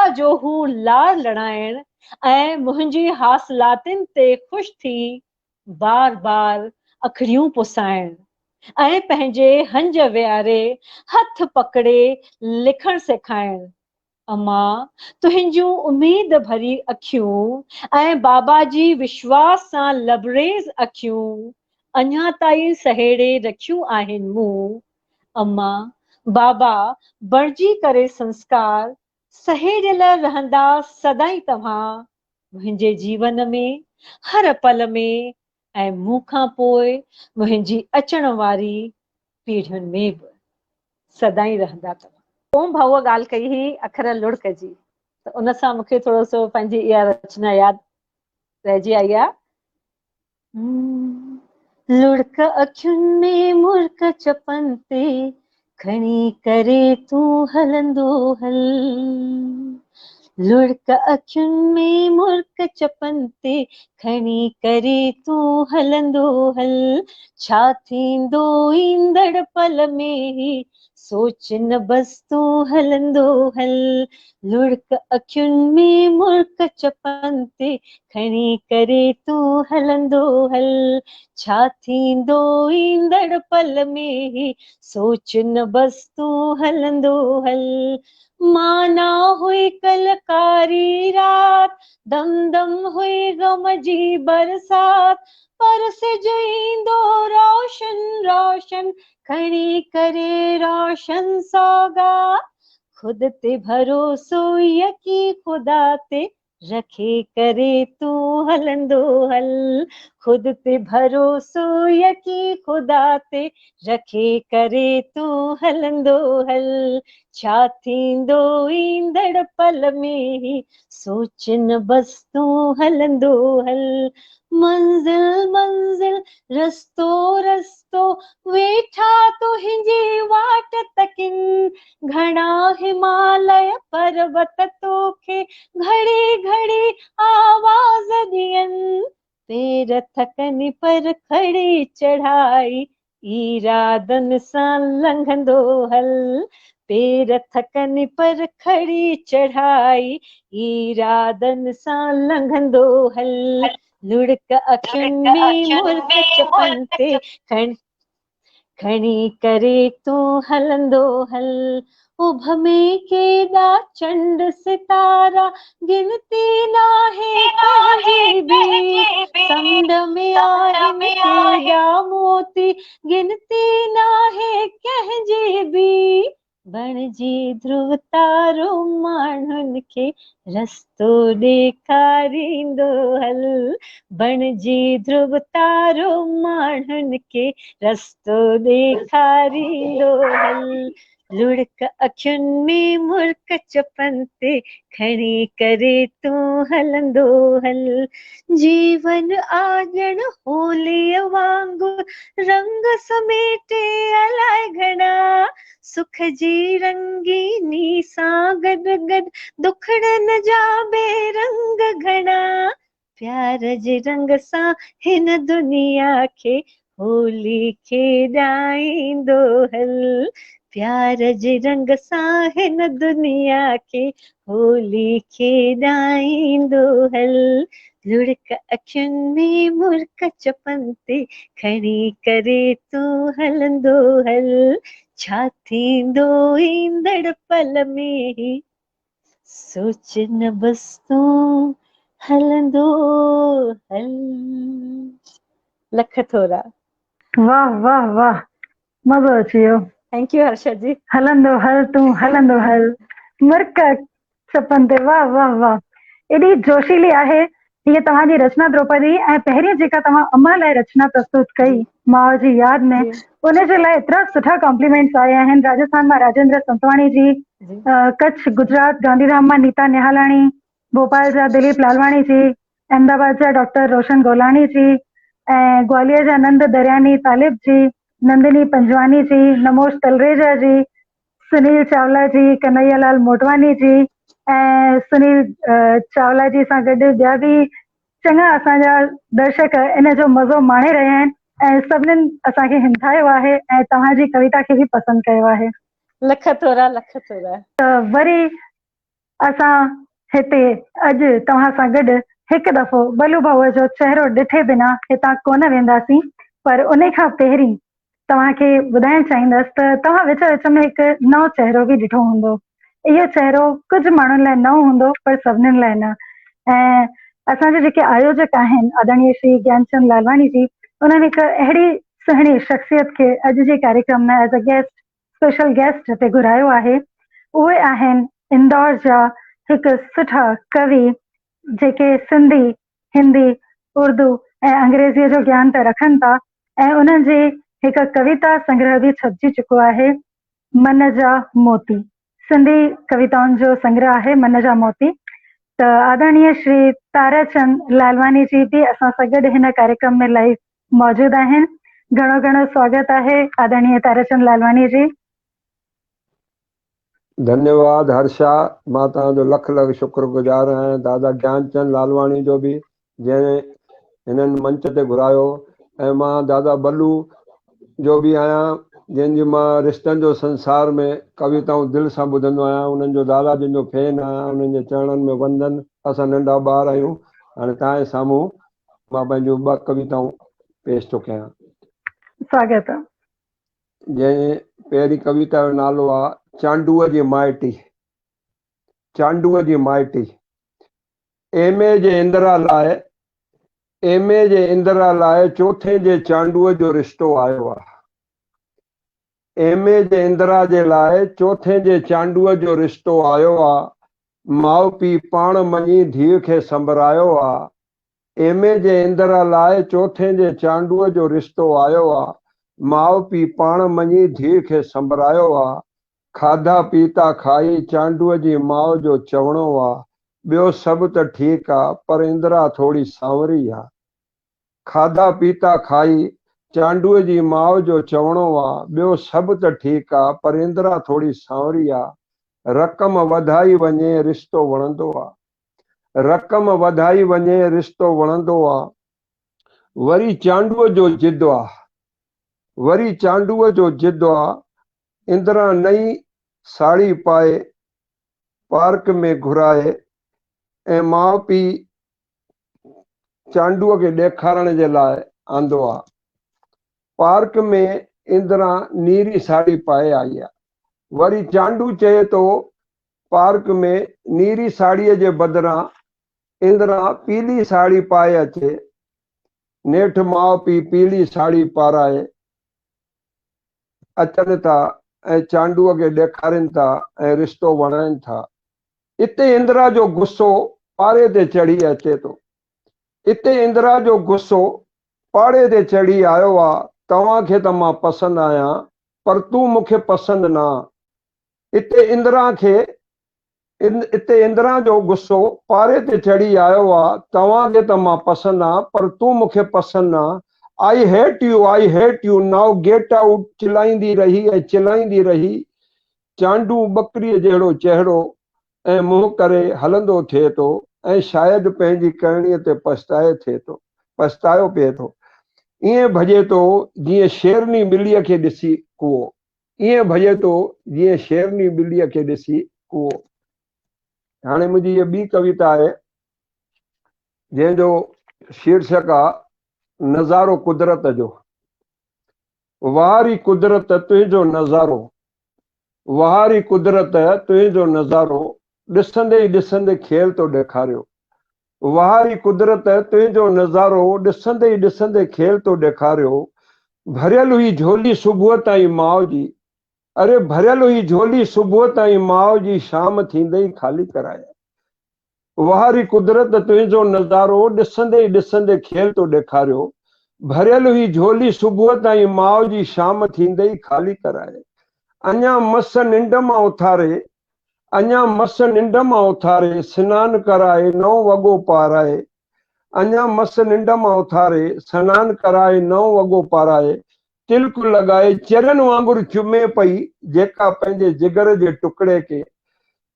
E: जो हू लार लड़ाइण, ऐं मुंहिंजी हासिलातिन ते ख़ुशि थी बार बार अखड़ियूं पुसाइण, ऐं पंहिंजे हंज वियारे हथ पकड़े लिखण सेखाइण। अम्मा तुंहिंजूं उमीद भरी अखियूं ऐं बाबा जी विश्वास सां लबरेज़ अखियूं अञा ताईं सहेड़े रखियूं आहिनि मूं। अम्मा बाबा बणिजी करे संस्कार सहेड़ियल रहंदा सदाईं तव्हां, मुंहिंजे जीवन में, हर पल में, ऐं मूंखां पोइ मुंहिंजी अचण वारी पीढ़ियुनि में बि सदाईं रहंदा तव्हां। ओम भाऊअ ॻाल्हि कई हुई अखर लुड़क जी, त उन सां मूंखे थोरो सो पंहिंजी इहा रचना यादि रहिजी आई आहे। लुड़क अखियुनि में मुर्क चपनि ते खणी करे तूं हलंदो हल, लुड़क अखियुनि में मुर्क चपनि ते खणी करे तूं हलंदो हल, छा थींदो ईंदड़ पल में ही सोच न बस तूं हलंदो हल, लुड़क अखियुनि में मुर्क चपनि ते खणी करे तूं हलंदो हल, छा थींदो ईंदड़ पल में ही सोच न बस तूं हलंदो हल। मां ना हुई कलकारी रात, दम दम हुई गम जी बरसात, पर सिज ईंदो रोशन रोशन खणी करे रोशन सौगात, खुद ते भरोसो यकी खुदा ते रखे करे तूं हलंदो हल, खुद ते भरोसो यकी खुदा ते रखे करे तूं हलंदो हल, छा थींदो ईंदड़ पल में ही सोच न बस तूं हलंदो हल, मंज़िल मंज़िल रस्तो रस्तो वेठा तुंहिंजी वाट तकिन, घणा हिमालय पर्वत तोखे घड़ी घड़ी आवाज़ ॾियनि, पेर थकनि पर खड़ी चढ़ाई इरादनि सां लंघंदो हल, पेर थकनि पर खड़ी चढ़ाई इरादनि सां लंघंदो हल, लुड़क अखियुनि में मुर्क चपनि ते खणी करे तूं हलंदो हल, उभ में केॾा चंड सितारा गिनती नाहे कंहिंजी बि, समुंड में आहिनि केॾा मोती गिनती नाहे कंहिंजी बि, बणजी ध्रुव तारो माण्हुनि खे रस्तो ॾेखारींदो हल। बणजी ध्रुव तारो माण्हुनि खे रस्तो ॾेखारींदो हल। लुढ़क अखियुनि में मुर्क चपनि ते खणी करे तूं हलंदो हल। जीवन आॼण होलीअ वांगुर रंग समेटे अलाए घणा। सुख जी रंगीनी सां गॾु गॾु दुखड़नि जा बेरंग घणा। प्यार जे रंग सां हिन दुनिया खे होली खेॾाईंदो हल। प्यार जे रंग सां हिन दुनिया खे होली खेॾाईंदो हल। लुढ़क अखियुनि में मुर्क चपनि ते खणी करे तूं हलंदो हल। छा थींदो ईंदड़ पल में ही सोच न बस तूं हलंदो हल। लख थोरा।
B: वाह वाह वाह, मज़ो अची वियो।
E: थैंक यू हर्षा जी।
B: हलंदो हल तूं हलंदो हल, मुर्क चपनि ते, वाह वाह वाह, एॾी जोशीली आहे हीअ तव्हांजी रचना द्रौपदी। ऐं पहिरीं जेका तव्हां अम्मा लाइ रचना प्रस्तुत कई माउ जी यादि में, उनजे लाइ एतिरा सुठा कॉम्प्लीमेंट्स आया आहिनि। राजस्थान मां राजेंद्र संतवाणी जी, कच्छ गुजरात गांधीधाम मां नीता निहालाणी, भोपाल जा दिलीप लालवाणी जी, अहमदाबाद जा डॉक्टर रोशन गोलानी जी, ऐं ग्वालियर जा नंद दरियानी तालिब जी, नंदिनी पंजवानी जी, नमोश तलरेजा जी, सुनील चावला जी, कन्हैयालाल मोटवानी जी, ऐं सुनील चावला जी सां गॾु ॿिया बि चङा असांजा दर्शक इन जो मज़ो माणे रहिया आहिनि ऐं सभिनीनि असांखे हिमथायो आहे ऐं तव्हांजी कविता खे बि पसंदि कयो आहे।
E: लख थोरा लख थोरा।
B: त वरी असां हिते अॼु तव्हां सां गॾु हिकु दफ़ो बलू भाऊअ जो चहिरो ॾिठे बिना हितां कोन वेंदासीं, पर उन खां पहिरीं तव्हांखे ॿुधाइणु चाहींदसि त तव्हां विच विच में हिकु नओं चहिरो बि ॾिठो हूंदो। इहो चहिरो कुझु माण्हुनि लाइ नओं हूंदो पर सभिनीनि लाइ न। ऐं असांजे जेके आयोजक आहिनि आदरणीय श्री ज्ञानचंद लालवाणी जी, उन्हनि हिकु अहिड़ी सुहिणी शख़्सियत खे अॼु जे कार्यक्रम में as a guest, special guest हिते घुरायो आहे। उहे आहिनि इंदौर जा हिकु सुठा कवि जेके सिंधी, हिंदी, उर्दू ऐं अंग्रेज़ीअ जो ज्ञान त रखनि था, ऐं उन्हनि जी हिकु कविता संग्रह बि छपजी चुको आहे, मन जा मोती। सिंधी कविताउनि जो संग्रह आहे मन जा मोती। त आदरणीय श्री ताराचंद लालवानी जी भी असां सां गॾु हिन कार्यक्रम में लाइव मौजूद आहिनि। घणो घणो स्वागत आहे आदरणीय ताराचंद लालवानी जी।
G: धन्यवाद हर्षा, मां तव्हांजो लख लख शुक्रगुज़ार आहियां दादा ज्ञानचंद लालवाणी जो बि, जंहिं हिननि मंच ते घुरायो। ऐं मां दादा बल्लू जो बि आहियां, जंहिंजी मां रिश्तनि जो संसार में कविताऊं दिलि सां ॿुधंदो आहियां। उन्हनि जो दादा जिन जो फैन आहियां, उन्हनि जे चरणनि में वंदन। असां नंढा ॿार आहियूं। हाणे तव्हांजे साम्हूं मां पंहिंजूं 2 कविताऊं पेश थो कयां।
B: स्वागत।
G: जंहिं पहिरीं कविता जो नालो आहे चांडूअ जी माइटी। चांडूअ जी माइटी। एमे जे इंदिरा लाइ, एमे जे इंदिरा लाइ चौथे जे चांडूअ जो रिश्तो आयो आहे। एमे जे इंदिरा जे लाइ चौथे जे चांडूअ जो रिश्तो आयो आहे। माउ पीउ पाण मञी धीउ खे संबरायो आहे। एमे जे इंदिरा लाइ चौथे जे चांडूअ जो रिश्तो आयो आहे। माउ पीउ पाण मञी धीउ खे संबरायो आहे। खाधा पीता खाई चांडूअ जी माउ जो चवणो आहे, ॿियो सभु त ठीकु आहे पर इंदिरा थोरी सांवरी आहे। खाधा पीता खाई चांडूअ जी माउ जो चवणो आहे, ॿियो सभु त ठीकु आहे पर इंदिरा थोरी सांवरी आहे। रक़म वधाई वञे रिश्तो वणंदो आहे। रक़म वधाई वञे रिश्तो वणंदो आहे। वरी चांडूअ जो जिद आहे। वरी चांडूअ जो जिद आहे। इंदिरा नई साड़ी पाए पार्क में घुराए ऐं माउ पीउ चांडूअ खे ॾेखारण जे लाइ आंदो आहे। पार्क में इंदिरा नीरी साड़ी पाए आई आहे। वरी चांडू चए थो पार्क में नीरी साड़ीअ जे बदिरां इंदिरा पीली साड़ी पाए अचे। नेठि माउ पीउ पीली साड़ी पाराए अचनि था ऐं चांडूअ खे ॾेखारीनि था ऐं रिश्तो वणाइनि था। इते इंदिरा जो गुस्सो पारे ते चढ़ी अचे थो। इते इंदिरा जो गुस्सो पाड़े ते चढ़ी आयो आहे। तव्हांखे त मां पसंदि आहियां पर तूं मूंखे पसंदि न। इते इंदिरा जो गुस्सो पारे ते चढ़ी आयो आहे। तव्हांखे त मां पसंदि आहियां पर तूं मूंखे पसंदि न। I hate you now get out चिलाईंदी रही ऐं चिलाईंदी रही। चांडू बकरीअ जहिड़ो चहिरो ऐं मुंहुं करे हलंदो थिए थो ऐं शायदि पंहिंजी करणीअ ते पछतायो पिए थो। ईअं भॼे थो जीअं शेरनी ॿिलीअ खे ॾिसी कुओ। ईअं भॼे थो जीअं शेरनी ॿिलीअ खे ॾिसी कुओ। हाणे मुंहिंजी इहा ॿी कविता आहे जंहिंजो शीर्षक आहे नज़ारो कुदरत जो। वारी कुदरत तुंहिंजो नज़ारो, वारी कुदरत तुंहिंजो नज़ारो, ॾिसंदे ई ॾिसंदे खेल थो ॾेखारियो। वारी कुदरत तुंहिंजो नज़ारो, ॾिसंदे ई ॾिसंदे खेल थो ॾेखारियो। भरियल हुई झोली सुबुह ताईं माउ जी, अरे भरियल हुई झोली सुबुह ताईं माउ जी, शाम थींदे ई ख़ाली कराए। वारी कुदरत तुंहिंजो नज़ारो, ॾिसंदे ई ॾिसंदे खेल थो ॾेखारियो। भरियल हुई झोली सुबुह ताईं माउ जी, शाम थींदे ई ख़ाली कराए। अञा मस निंड मां उथारे, अञा मस निंड मां उथारे, सनानु कराए 9 वॻो पाराए। अञा मस निंड मां उथारे, सनानु कराए 9 वॻो पाराए। तिलक लॻाए चरनि वांगुरु चुमे पई जेका पंहिंजे जिगर जे टुकड़े खे,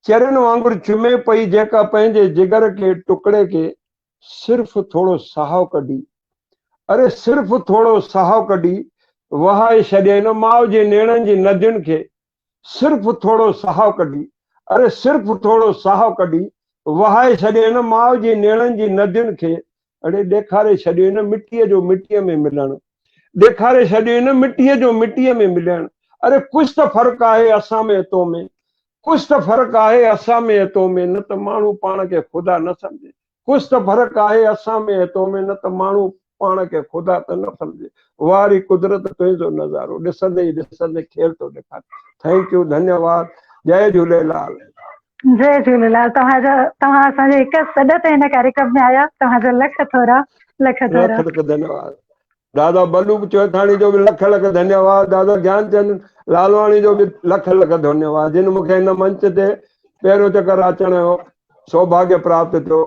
G: चरनि वांगुरु चुमे पई जेका पंहिंजे जिगर के टुकड़े खे। सिर्फ़ थोरो साहु कढी, अरे सिर्फ़ थोरो साहु कढी वहाए छॾियनि माउ जे नेणनि जी नदियुनि खे। सिर्फ़ थोरो साहु कढी, अरे सिर्फ़ थोरो साहु कढी वहाए छॾियनि माउ जी नेणनि जी नदियुनि खे। अड़े ॾेखारे छॾियो न मिटीअ जो मिटीअ में मिलणु, ॾेखारे छॾियो न मिटीअ जो मिटीअ में मिलणु। अरे कुझु त फ़र्क़ु आहे असां में तो में, कुझु त फ़र्क़ु आहे असां में तो में, न त माण्हू पाण खे ख़ुदा न सम्झे। कुझु त फ़र्क़ु आहे असां में तो में, न त माण्हू पाण खे ख़ुदा त न सम्झे। वारी कुदरत तुंहिंजो नज़ारो, ॾिसंदे ई ॾिसंदे खेल थो ॾेखारे। थैंक यू, धन्यवाद, जय झूलेलाल।
B: जय झूलेलाल। तव्हां असांजे हिकु सॾ ते हिन कार्यक्रम में आया, तव्हांजा लख थोरा लख थोरा।
G: लख धन्यवाद। दादा बलू चौथाणी जो बि लख लख धन्यवाद। दादा ज्ञानचंद लालवाणी जो बि लख लख धन्यवाद, जिन मूंखे हिन मंच ते पहिरियों चकर अचण जो सौभाग्य प्राप्त थियो।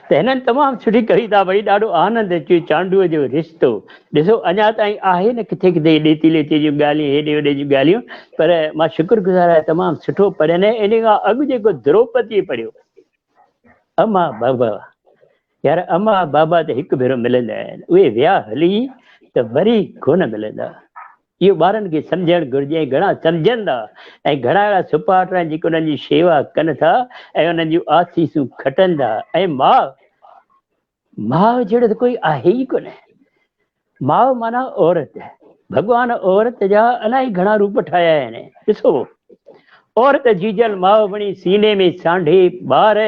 A: त हिननि तमामु सुठी कविता भई, ॾाढो आनंद अचे। चांडूअ जो रिश्तो ॾिसो अञा ताईं आहे न किथे किथे ॾेती लेती जूं ॻाल्हियूं, हेॾे होॾे जूं ॻाल्हियूं, पर मां शुक्रगुज़ार आहियां, तमामु सुठो पढ़ियनि। इन खां अॻु जेको द्रौपदी पढ़ियो, अमा बाबा, यार अमा बाबा त हिकु भेरो मिलंदा आहिनि, उहे विया हली त वरी कोन मिलंदा। इहो ॿारनि खे सम्झणु घुरिजे, घणा सम्झनि था ऐं घणा अहिड़ा सुपाट आहिनि जेके उन्हनि जी शेवा कनि था ऐं उन्हनि जूं आसीसूं खटनि था। ऐं माउ जहिड़ो त कोई आहे ई कोन। माउ माना औरत। भॻवान औरत जा अलाही घणा रूप ठाहिया आहिनि। ॾिसो, औरत जीजल माउ बणी सीने में सांढे ॿार,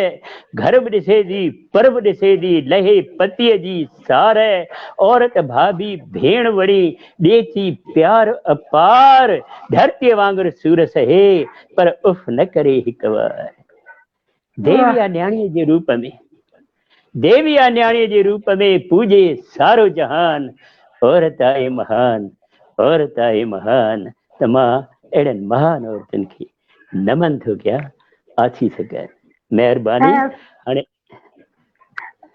A: घर बि ॾिसे थी पर बि ॾिसे थी लहे पतीअ जी सार। औरत भाभी भेण वणी ॾिए थी प्यार अपार, धरतीअ वांगुरु सूर सहे पर उफ न करे हिकु बार। देवी आ न्याणीअ जे रूप में, देवी आ न्याणीअ जे रूप में पूजे सारो जहान। औरत आहे महान, औरत आहे महान। त मां अहिड़नि महान औरतुनि खे नमन थो कयां, आसीस कयां। महिरबानी। हाणे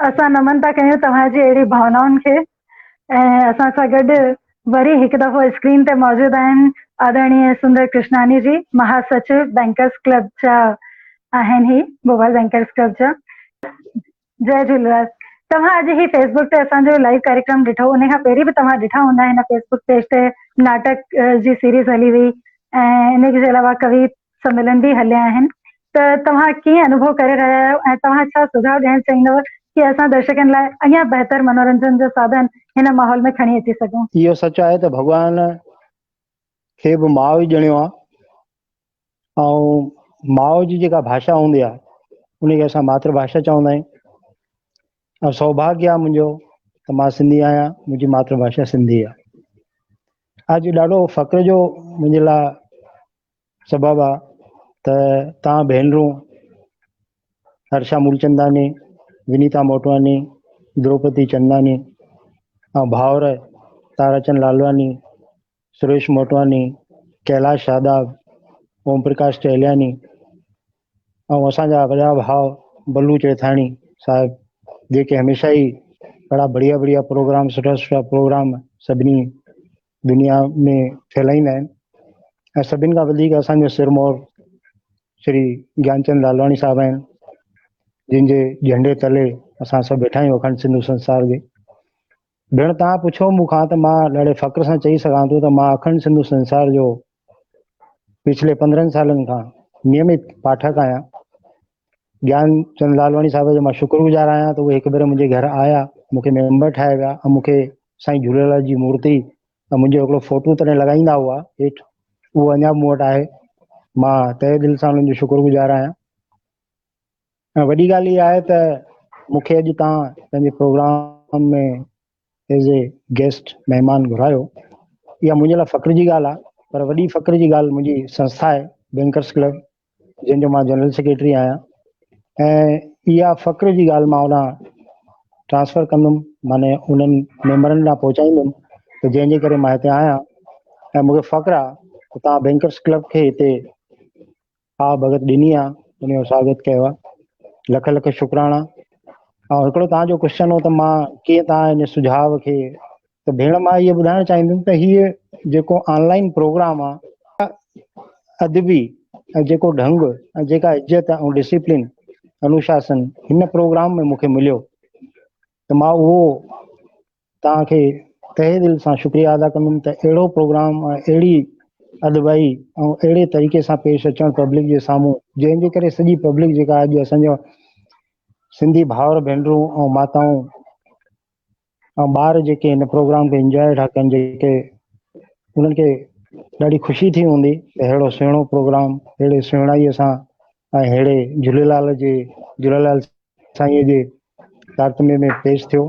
B: असां नमन था कयूं तव्हांजी अहिड़ी भावनाउनि खे। ऐं असां सां गॾु वरी हिकु दफ़ो स्क्रीन ते मौजूद आहिनि आदरणीय सुंदर कृष्णानी जी, महासचिव बैंकर्स क्लब जा आहिनि ही, मोबाइल बैंकर्स क्लब जा। जय झूलेलाल। तव्हां अॼु ही फेसबुक ते असांजो लाइव कार्यक्रम ॾिठो, उन खां पहिरीं बि तव्हां ॾिठा हूंदा हिन फेसबुक पेज ते नाटक जी सीरीज़ हली हुई ऐं इन जे अलावा कवि सम्मेलन बि हलिया आहिनि। त तव्हां कीअं अनुभव करे रहिया आहियो ऐं तव्हां छा सुझाव ॾियणु चाहींदव कि असां दर्शकनि लाइ अञा बहितर मनोरंजन जो साधन हिन माहौल में खणी अची सघूं?
H: इहो सच आहे त भॻवान खे बि माउ ई ॼणियो आहे, ऐं माउ जी जेका भाषा हूंदी आहे उनखे असां मातृभाषा चवंदा आहियूं। ऐं सौभाग्य आहे मुंहिंजो त मां सिंधी आहियां, मुंहिंजी मातृभाषा सिंधी आहे। अॼु ॾाढो फ़ख्र जो मुंहिंजे लाइ सबबु आहे त तव्हां भेनरूं हर्षा मूलचंदानी, विनीता मोटवानी, द्रौपदी चंदानी ऐं भाउर ताराचंद लालवानी, सुरेश मोटवानी, कैलाश यादव, ओम प्रकाश टहलियानी ऐं असांजा वॾा भाउ बल्लू चेथाणी साहिब, जेके हमेशह ई बड़ा बढ़िया बढ़िया प्रोग्राम, सुठा सुठा प्रोग्राम सभिनी दुनिया में फैलाईंदा आहिनि। ऐं सभिनि खां वधीक असांजो सिरमौर श्री ज्ञानचंद लालवानी साहिब आहिनि, जिन जे झंडे तले असां सभु वेठा आहियूं अखंड सिंधु संसार जे। भेण, तव्हां पुछो मूंखां त मां ॾाढे फ़ख्र सां चई सघां थो त मां अखंड सिंधु संसार जो पिछले 15 सालनि खां नियमित पाठक आहियां। ज्ञानचंद लालवानी साहिब जो मां शुक्रगुज़ार आहियां त उहे हिकु भेरो मुंहिंजे घर आया, मूंखे मेंबर ठाहे विया ऐं मूंखे साईं झूलेलाल जी मूर्ति ऐं मुंहिंजो हिकिड़ो फोटो तॾहिं लॻाईंदा हुआ हेठि, उहो अञा मूं वटि आहे। मां तहे दिलि सां उन्हनि जो शुक्रगुज़ार आहियां। ऐं वॾी ॻाल्हि इहा आहे त मूंखे अॼु तव्हां पंहिंजे प्रोग्राम में एज़ ए गेस्ट महिमान घुरायो। इहा मुंहिंजे लाइ फ़ख्र जी ॻाल्हि आहे, पर वॾी फ़ख्र जी ॻाल्हि मुंहिंजी संस्था आहे बैंकर्स क्लब, जंहिंजो मां जनरल सेक्रेटरी आहियां। ऐं इहा फ़ख्र जी ॻाल्हि मां होॾां ट्रांसफ़र कंदुमि, माने उन्हनि मेंबरनि ॾांहुं पहुचाईंदुमि त जंहिंजे करे मां हिते आहियां। ऐं मूंखे फ़ख्रु आहे त तव्हां बैंकर्स क्लब खे हिते हा भगत ॾिनी आहे, उनजो स्वागत कयो आहे। लख लख शुक्राना। ऐं हिकिड़ो तव्हांजो क्वेश्चन हो त मां कीअं तव्हां इन सुझाव खे, त भेण मां इहो ॿुधाइणु चाहींदुमि त हीअ जेको ऑनलाइन प्रोग्राम आहे, अदबी ऐं जेको ढंग ऐं जेका इज़त ऐं डिसिप्लिन, अनुशासन हिन प्रोग्राम में मूंखे मिलियो, त मां उहो तव्हांखे तहे दिलि सां शुक्रिया अदा कंदुमि त अहिड़ो प्रोग्राम ऐं अहिड़ी अदबाई ऐं अहिड़े तरीक़े सां पेश अचणु पब्लिक जे साम्हूं, जंहिंजे करे सॼी पब्लिक जेका अॼु असांजो सिंधी भाउर भेनरूं ऐं माताऊं ऐं ॿार जेके हिन प्रोग्राम खे इंजॉय था कनि, जेके उन्हनि खे ॾाढी ख़ुशी थी हूंदी त अहिड़ो सुहिणो प्रोग्राम अहिड़े सुहिणाईअ सां ऐं अहिड़े झूलेलाल साईंअ जे तारतम्य में पेश थियो।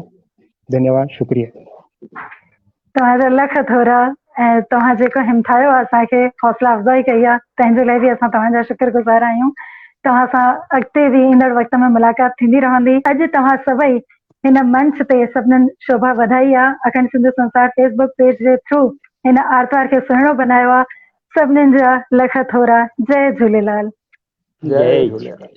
H: धन्यवाद, शुक्रिया।
B: तव्हांजा लख थोरा। ऐं तव्हां जेको हिमथायो आहे असांखे, हौसला अफ़ज़ाई कई आहे, तंहिंजे लाइ बि असां तव्हांजा शुक्रगुज़ार आहियूं। तव्हां सां अॻिते बि ईंदड़ वक़्त में मुलाक़ात थींदी रहंदी। अॼु तव्हां सभई हिन मंच ते सभिनीनि शोभा वधाई आहे। अखंड सिंधु संसार फेसबुक पेज जे थ्रू हिन आर्तवार खे सुहिणो बनायो आहे। सभिनीनि जा लख थोरा। जय झूलेलाल।
G: जय झूलेलाल।